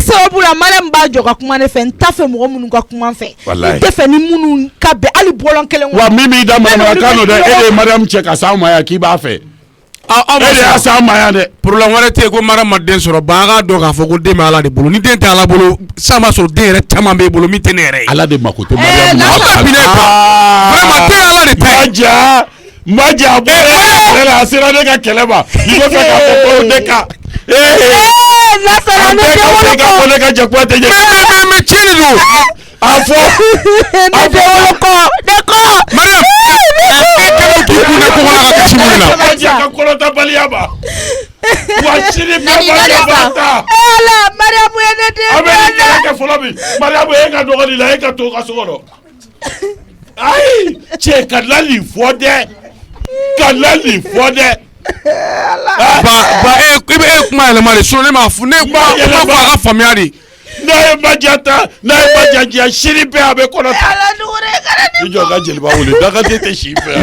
S5: sababu la Mariam b'a jɔ ka kuma ne fɛ n t'a fɛ mɔgɔ minnu ka kuma fɛ n tɛ fɛ ni minnu ka bɛn hali bɔlɔn kelen
S8: wa min b'i da manamanakan nɔ dɛ e de ye Mariam cɛ ka s'anw ma yan k'i b'a fɛ e de y'a s'anw ma yan dɛ
S10: problème wɛrɛ tɛ yen ko Mariam ma den sɔrɔ ba an k'a dɔn k'a fɔ ko den bɛ Ala de bolo ni den tɛ Ala bolo san b'a sɔrɔ den yɛrɛ caman b'e bolo min tɛ ne yɛrɛ ye
S8: Ala de mako tɛ Mariam na
S10: vraiment den Ala de ta
S8: Maja bɔ a sera ne ka kɛlɛ ma i bɛ fɛ k'a fɔ ko ne ka
S5: Lasana ne tɛ wolo
S8: kɔ ne ka jɛkuma tɛ ɲɛ
S10: mais tiɲɛ de don
S8: a fɔ
S5: ne tɛ wolo kɔ ne kɔ
S10: Mariam e kɛlen k'i kun ne kɔgɔ la ka kasi mun na
S8: Maja ka kɔrɔtabaliya ma wa sini bɛɛ Mariam b'a ta
S5: ala Mariam ye ne den
S8: an bɛ nin kɛlɛ kɛ fɔlɔ min Mariam e ka dɔgɔnin la e ka to ka so kɔnɔ ayi cɛ ka lali fɔ dɛ
S10: ba e bɛ e kuma yɛlɛma de sinon ne m'a fɔ ne kuma fɔ a ka faamuya de
S8: n'a ye Maja ta n'a ye Maja diya sini bɛɛ a bɛ kɔnɔ ta i jɔ ka jeliba wele dagaden tɛ si fɛ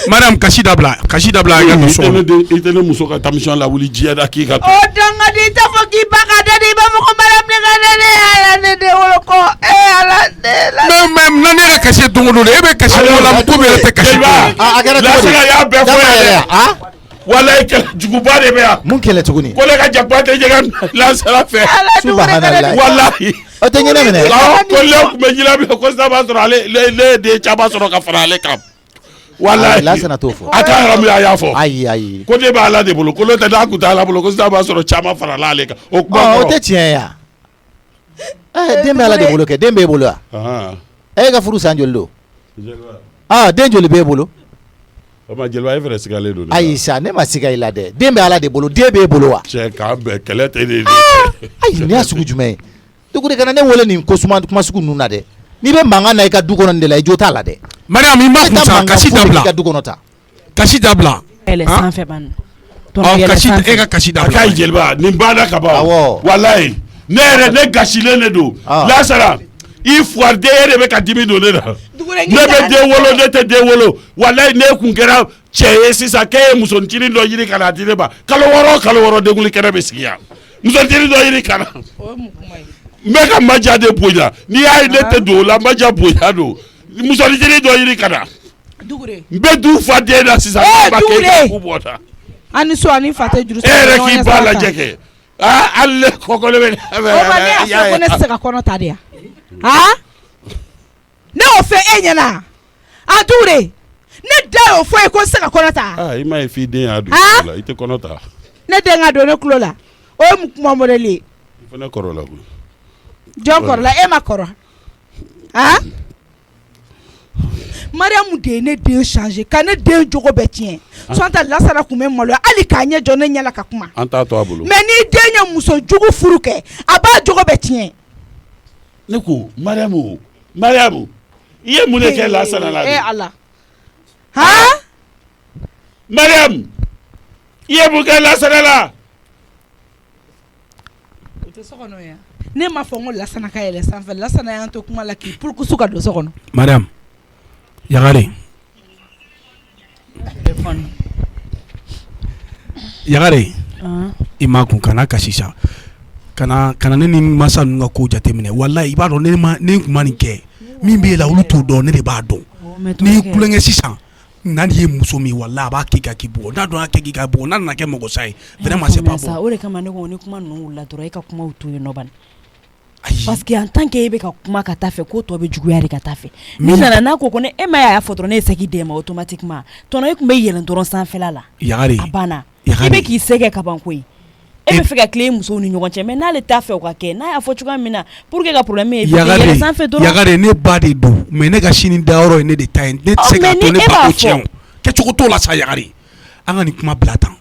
S10: Mariam kasi dabila i ka to so
S8: i tɛ ne muso ka tamisɔn lawuli diɲɛ da k'i ka to
S5: o dangaden t'a fɔ k'i ba ka da de i b'a fɔ ko Mariam ne ka da de ala ne den wolo kɔ ala
S10: mais Nani yɛrɛ kasi ye don o don de e bɛ kasi don o la ko bɛ yɛrɛ tɛ kasi
S8: Lasana y'a bɛɛ fɔ yan dɛ walayi juguba de bɛ yan
S9: mun kɛlɛ tuguni
S8: ko ne ka jakuma tɛ ɲɛgɛn Lasana fɛ
S9: subhanallah
S8: walayi
S9: o tɛ ɲinɛ minɛ
S8: ko ne tun bɛ ɲinɛ minɛ ko sisan b'a sɔrɔ ne ye den caman sɔrɔ ka fara ale kan walayi
S9: Lasana t'o fɔ
S8: a ka yɔrɔ min a y'a fɔ
S9: ayi
S8: ko ne bɛ Ala de bolo ko n'o tɛ n'a kun tɛ Ala bolo ko sisan b'a sɔrɔ caman farala ale kan o kuma
S9: o tɛ tiɲɛ ye yan den bɛ Ala de bolo kɛ den b'e bolo wa e ka furu san joli don den joli b'e bolo
S8: o ma jeliba e fɛnɛ sigalen don
S9: ayi sa ne ma siga i la dɛ den bɛ Ala de bolo den b'e bolo wa
S8: cɛ k'an bɛn kɛlɛ tɛ ne
S9: ayi nin y'a sugu jumɛn ye dugudi kana ne wele nin ko suma kuma sugu ninnu na dɛ n'i bɛ mankan na i ka du kɔnɔ nin de la i jo t'a la dɛ
S10: Mariam i ma kun sa kasi dabila
S9: i ka du kɔnɔ ta
S10: kasi dabila
S1: ɛlɛ sanfɛ ban
S10: kasi e ka kasi dabila
S8: a k'a jeliba nin banna ka ban walayi ne yɛrɛ ne gasilen de don Lasana i fuwaden e de bɛ ka dimi don ne na ne bɛ den wolo ne tɛ den wolo walayi ne kun kɛra cɛ ye sisan k'e ye musonincinin dɔ ɲini ka na di ne ma kalo wɔɔrɔ denguli kɛnɛ bɛ sigi yan musonincinin dɔ ɲini ka na n bɛ ka Maja de bonya n'i y'a ye ne tɛ don o la Maja bonya don musonincinin dɔ ɲini ka na n bɛ du fa den na sisan n'a ma kɛ e ka ku bɔ ta
S5: ani so ani fa tɛ juru
S8: e yɛrɛ k'i ba lajɛ kɛ hali ne kɔkɔlen bɛ
S5: o ma ne y'a fɔ ko ne tɛ se ka kɔnɔ ta de yan ne y'o fɛ e ɲɛna a Dugure
S7: ne da o fo e ko se ka kɔnɔta
S8: ah i ma fi den a do la i tɛ kɔnɔta
S7: ne den ka do ne kulo la o mu kuma modeli
S8: fana kɔrɔ la ko
S7: jɔn kɔrɔ la e ma kɔrɔ Mariam de ne den changer ka ne den jogo bɛ tiɲɛ sɔnta lasara kun bɛ malo hali k'a ɲɛ jɔ ne ɲɛ la ka kuma
S8: an t'a to a bolo
S7: mais ni den ye muso jugu furu kɛ a b'a jogo bɛ tiɲɛ
S8: ne ko Mariam i ye mun de kɛ lasara la
S7: Allah
S8: Mariam i ye mun kɛ lasara la
S7: o tɛ so kɔnɔ ya ne ma fɔ n ko lasana ka yɛlɛ sanfɛ lasana y'an to kuma la k'i pulukusu ka don so kɔnɔ
S10: Mariam Yagare i ma kun kana kasi sa kana ne ni masa ninnu ka ko jateminɛ wallahi i b'a dɔn ne kun ma nin kɛ min b'e la olu t'o dɔn ne de b'a dɔn n'i kulonkɛ sisan nani ye muso min wallahi a b'a kɛ k'i bugɔ n'a dɔn a kɛ k'i ka bugɔ n'a nana kɛ mɔgɔ sa ye vraiment c'est pas bon
S1: o de kama ne ko ni kuma ninnu wulila dɔrɔn e ka kumaw to yen nɔ bani parce que en tant que e bɛ ka kuma ka taa fɛ ko tɔ bɛ juguya de ka taa fɛ ni nana n'a ko ne e ma y'a fɔ dɔrɔn ne ye saki d'e ma automatiquement tɔnɔ e tun bɛ yɛlɛn dɔrɔn sanfɛla la a banna i bɛ k'i se kɛ kaban koyi e bɛ fɛ ka tile musow ni ɲɔgɔn cɛ mais n'ale t'a fɛ o ka kɛ n'a y'a fɔ cogoya min na pour que ka problème ye yɛlɛn sanfɛ dɔrɔn
S10: Yagare ne ba de don mais ne ka sini dayɔrɔ ye ne de ta ye ne tɛ se ka to ne ba ko tiɲɛ kɛcogo t'o la sa Yagare an ka nin kuma bila tan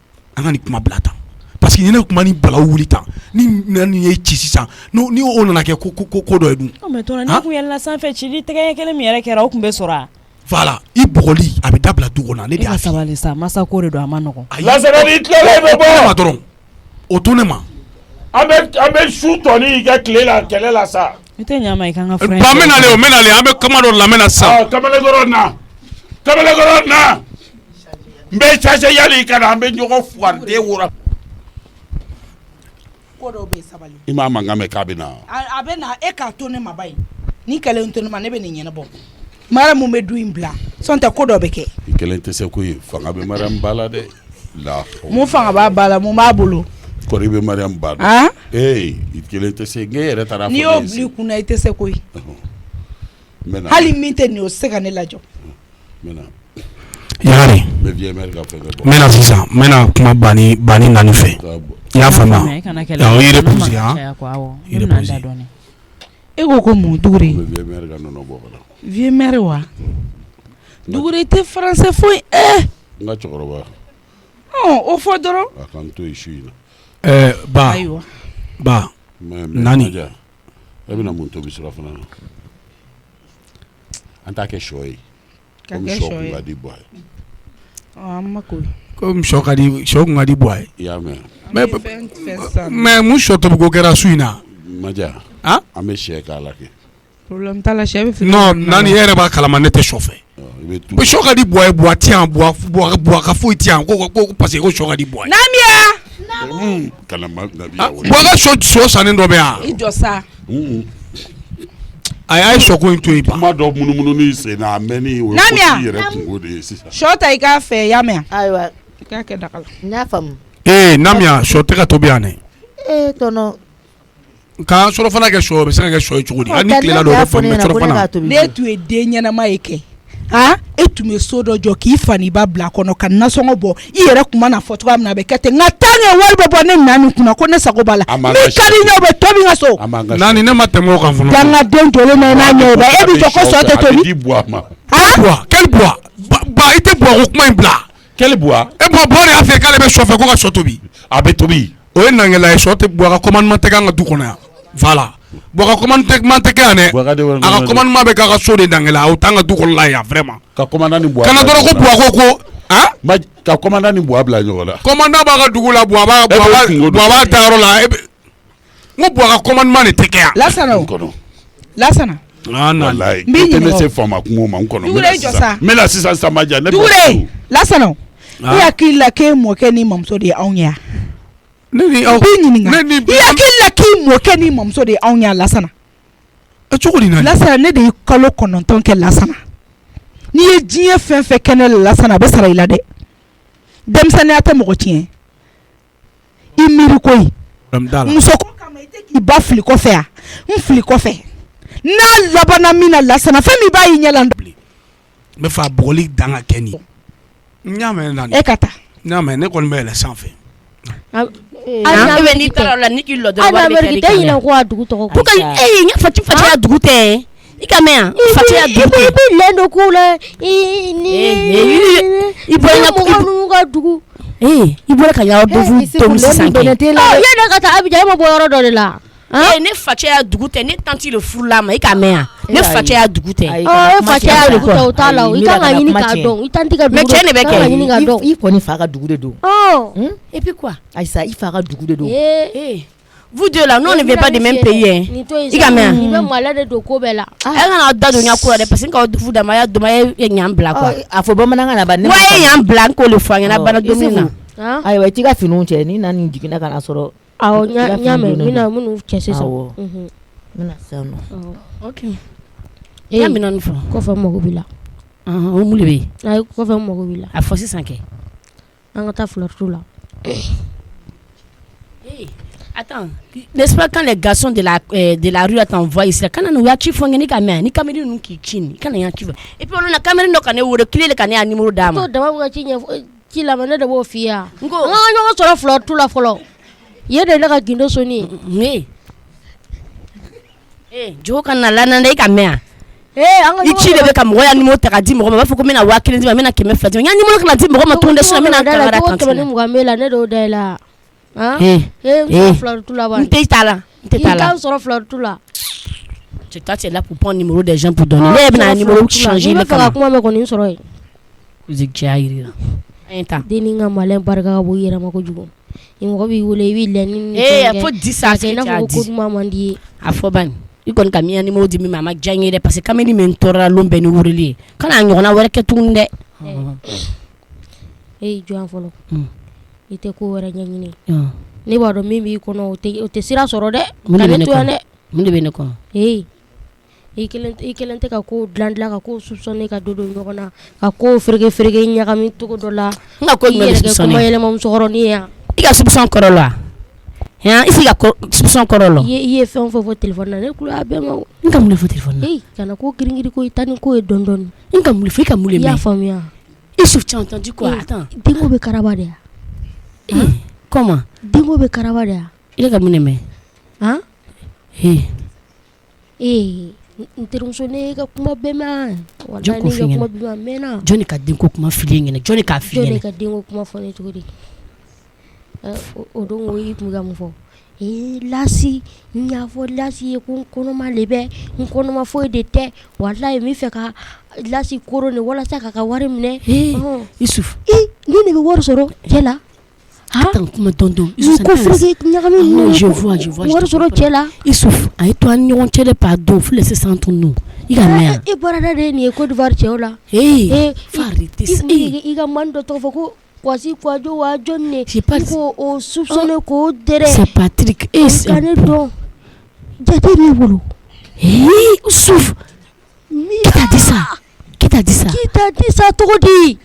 S10: parce que ne kuma ni balawu wuli tan ni nani ye ci sisan ni o nana kɛ ko dɔ ye dun
S1: mais tɔnɔ ne kun yɛlɛnna sanfɛ cili tɛgɛ kelen min yɛrɛ kɛra o kun bɛ sɔrɔ
S10: voilà i bugɔli a bɛ dabila du kɔnɔ ne de y'a fɔ
S1: sabali sa masa ko de don a ma nɔgɔn
S8: Lasara ni tilalen bɛ bɔ
S10: ma dɔrɔn o to ne ma
S8: an bɛ su tɔni i ka tile la kɛlɛ la sa
S1: i tɛ ɲama i kan ka fura
S10: ba mɛnale an bɛ kama dɔ lamɛnna sa
S8: kamalekɔrɔ na n bɛ charge yali i kana an bɛ ɲɔgɔn fugariden wura
S7: ko dɔw bɛ sabali
S8: i m'a mankan mɛn k'a bɛ na
S7: a bɛ na e k'a to ne ma ba ye ni kɛlɛ in to ne ma ne bɛ nin ɲɛnabɔ Mariam mun bɛ du in bila sɔn tɛ ko dɔ bɛ kɛ
S8: i kɛlen tɛ se ko ye fanga bɛ Mariam ba la dɛ
S7: mun fanga b'a ba la mun b'a bolo
S8: kɔri bɛ Mariam ba la i kɛlen tɛ se n yɛrɛ taara fɔ
S7: n'i y'o bila i kunna i tɛ se ko ye hali min tɛ nin o se ka ne lajɔ
S10: Yagare n bɛna sisan n bɛna kuma bani naani fɛ i y'a faamuya o ye reposer
S7: e ko mun Dugure vieux mère wa Dugure i tɛ français foyi
S8: n ka cɛkɔrɔba
S7: o fɔ dɔrɔn
S8: a kan to yen su in na
S10: ba Nani
S8: e bɛna mun tobi surafana na an t'a kɛ sɔ ye komi sɔ kun ka di Buwa ye
S10: komi sɔ kun ka di Buwa ye
S8: i y'a mɛn
S10: mais mun sɔ tobi ko kɛra su in na
S8: Maja an bɛ sɛ k'a la kɛ
S7: problème t'a la sɛ bɛ
S10: non Nani e yɛrɛ b'a kalama ne tɛ sɔ fɛ sɔ ka di Buwa ye Buwa tɛ yan Buwa ka foyi tɛ yan ko parce que ko sɔ ka di Buwa ye Buwa ka sɔ sannen dɔ bɛ yan
S7: i jɔ sa
S10: a y'a sɔ ko in to yen
S8: kuma dɔ munumunu ni sen na a mɛnni o ye yɛrɛ kungo de ye sisan
S7: sɔ ta i k'a fɛ y'a mɛn
S12: ayiwa
S7: i k'a kɛ daga la
S12: n y'a faamu
S10: Namiya sɔ tɛ ka tobi yan dɛ
S12: tɔnɔ
S10: k'a surafana kɛ sɔ bɛ se ka kɛ sɔ ye cogo di hali ni tilela dɔ bɛ faamu surafana
S7: ne tun ye den ɲɛnama ye kɛ e tun bɛ so dɔ jɔ k'i fa n'i ba bila kɔnɔ ka nasɔngɔ bɔ i yɛrɛ tun mana fɔ cogoya min na a bɛ kɛ ten nka tant wari bɛ bɔ ne Nani kunna ko ne sago b'a la min ka di ɲɛ o bɛ tobi n ka so
S10: Nani ne ma tɛmɛ o kan fɔlɔ
S7: dangaden jɔlen na i n'a ɲɛ o bɛ e bɛ jɔ ko sɔ tɛ tobi
S10: Buwa quel Buwa ba i tɛ Buwa ko kuma in bila
S8: quel Buwa
S10: Buwa de y'a fɛ k'ale bɛ sɔ fɛ ko ka sɔ tobi
S8: a bɛ tobi
S10: o ye nangɛla ye sɔ tɛ Buwa ka commandement tɛ k'an ka du kɔnɔ yan voilà Buwa ka commandement tɛ kɛ yan dɛ a ka commandement bɛ k'a ka so de dangɛla o t'an ka du kɔnɔ la yan vraiment
S8: ka commandant ni Buwa
S10: kana dɔrɔn ko Buwa ko
S8: ka commandant ni Buwa bila ɲɔgɔn la
S10: commandant b'a ka dugu la Buwa b'a dayɔrɔ la n ko Buwa ka commandement de tɛ kɛ yan
S7: Lasana
S8: wallahi n tɛ se faama kungo ma n kɔnɔ n bɛna sisan Samaja ne
S7: Dugure Lasana i hakili la k'e mɔkɛ ni mamuso de ye anw ye i hakili la k'i mɔkɛ ni mamuso de ye anw ye Lasana
S10: cogo di Nani
S7: Lasana ne de ye kalo 9 kɛ Lasana n'i ye diɲɛ fɛn fɛn kɛ ne la Lasana a bɛ sara i la dɛ denmisɛnninya tɛ mɔgɔ tiɲɛ i miiri koyi muso ko kama i tɛ k'i ba fili kɔfɛ yan n fili kɔfɛ n'a labanna min na Lasana fɛn min b'a y'i ɲɛ la
S10: Me fa boli dans la Kenny. Nyame na.
S5: E kata.
S10: Nyame ne kon mele sans fait.
S5: Ana ni tara la ni kilo do wa be kali.
S12: Dai na kwa dugu to ko.
S5: Puka nya fati ya dugu te. Ikamea fati ya dugu.
S12: Ibi lendo kula. Ibo na dugu.
S5: Ibo ka ya do fu to musanke.
S12: Ya na kata abija mo boyoro do la.
S5: Ne fati ya dugu te ne tanti le fula ma ikamea. Ne fati ya dugu te.
S12: Fati ya dugu te utala o. Ika ngani ka don. Itanti ka dugu.
S5: Me chene be ke.
S12: Ngani ka don.
S13: I koni fa ka dugu de do.
S5: Et puis quoi?
S13: Aïssa, il fera dugu de do.
S5: Vous deux là, nous on ne vient pas du même pays hein. Ikamea.
S12: Ni be malade do ko bela.
S5: Na da do nya ko de parce que vous da maya do maya nyam bla quoi.
S13: Afo ba mananga na ba ne.
S5: Wa nyam bla ko le fanya na bana do mina.
S13: Ayiwa tika finu che ni nani jikina kana soro.
S12: Awo nyame mina munu chese so.
S13: Mina sano.
S5: Okay. Mina nfo.
S12: Ko fa mo bila.
S5: O mulebe.
S12: Ay ko fa mo bila.
S5: A force 5.
S12: Angata fleur tout là.
S5: Attends, n'est-ce pas quand les garçons de la rue t'envoient ici, quand on a chiffon ni caméra, ni caméra nous qui chine, quand on a chiffon. Et puis on a caméra no quand on clé le cané numéro d'âme.
S12: To dama ko chinya ki la mane de bo fia. Ngo so fleur tout la fleur. Ye de la ka gindo soni.
S5: Jo kana la na ndai caméra.
S12: Anga
S5: ichi le be kam waya ni mo taka di mo ba fo ko mina wa kile ndi mina keme fati nya ni mo kana di mo ma tunde so mina ka ra kan
S12: ko ni mo gamela ne do de la fleur tout là bas
S5: nte tala
S12: il sur fleur tout là
S5: tu es là pour prendre numéro des gens pour donner mais na numéro changer le
S12: ka kuma me ko ni soro
S5: ku zigjairi enta
S12: deninga malen barka bo yera mako jugo imo bi wole wi len
S5: faut 10 ça c'est
S12: na ko ko mama ndi
S5: afoban ikon kamia numéro di mi mama jangere parce que kameni mentora lombe ni wurili kana nyona were ketunde
S12: joan folo ite ko wara nyanyini ni wado mimi kono o te sira soro de
S5: kane to ane mun de bene ko
S12: ikelente ka ko dlandla ka ko soupçonné ka dodo nyokona ka ko frege nyaka mi to ko dola
S5: nga ko ngel soupçonné
S12: ko mayele mom soro ni ya
S5: iga soupçon korolo hein ici ga soupçon korolo
S12: ye fait on fo téléphone na ne kula be ma
S5: nga mule fo téléphone
S12: kana ko gringiri ko itani ko dondon
S5: nga mule fo ka mule me
S12: ya famia
S5: il souffle tu as entendu quoi attends
S12: dingo be karabade
S5: comment
S12: dingo be karabade
S5: il ga mune me
S12: nterumsone ka kuma bema wala ni ka kuma bema mena
S5: Johnny ka dingo kuma fili ngene Johnny ka fili
S12: Johnny ka dingo kuma fone tugudi odongo yimuga mufo lasi nyafo lasi ko kono ma lebe kono ma fo de te wallahi mi fe ka lasi korone wala saka ka wari mne
S5: Yusuf
S12: ni ne be wor soro kela
S5: attends kuma dondo
S12: ko frege nyagami
S5: je vois
S12: wor soro kela
S5: Yusuf ay to an nyon tele pardon faut laisser ça entre nous iga mea
S12: e borada de ni ko divar cheola
S5: farite
S12: iga mando to foko kwasi kwajo wa jonne ko o soupçonné ko dere
S5: c'est Patrick
S12: kane do jati ni bolo
S5: Yusuf qui t'a dit ça
S12: to di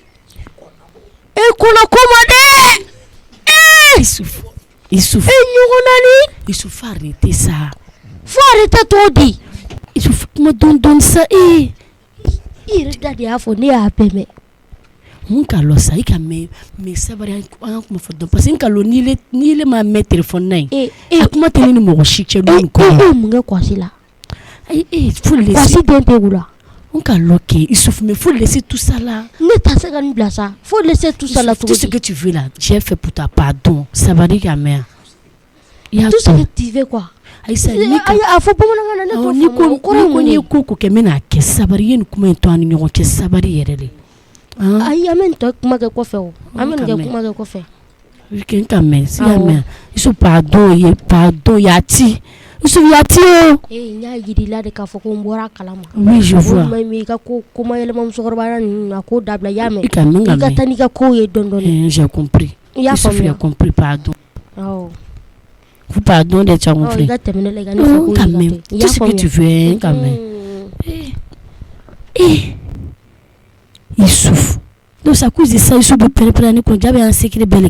S12: e kono commandé
S5: Yusuf
S12: nyonani
S5: Yusuf arrêtez ça
S12: faut arrêter to di
S5: Yusuf me donne ça
S12: il dadi afo ne a peme
S5: mun ka lo sa ika me sabari an kuma fo don parce que ka lo ni le ma mettre téléphone nai akuma tele ni mo shi che lo ko
S12: mun ga kwasi la
S5: faut laisser
S12: kwasi dente gula
S5: on ka lo ke Yusuf mais faut laisser tout ça là
S12: ne ta se gan blasa faut laisser tout ça là
S5: tout ce que tu veux là j'ai fait pour ta pardon sabari ka mère
S12: tout ce que tu veux quoi
S5: Aïssa
S12: faut pas ngana na to
S5: ni ko ke mena ke sabari yen kuma to an nyon ke sabari yerele
S12: ay amen to kuma ke ko fe o amen ke kuma ke ko fe
S5: weekend ka men si amen iso pardon yati iso yati o
S12: nya gidi la de ka fo ko mbora kalama
S5: oui je vois
S12: mais mi ka ko kuma yele mom sogorba na ko dabla yame
S5: ka
S12: tani ka ko ye dondon
S5: j'ai compris
S12: il a
S5: compris pardon
S12: vous
S5: pardon de tu as compris quand même tout ce que tu veux quand même il souffre donc ça cause de ça il souffre de prendre ko jabe en secret belle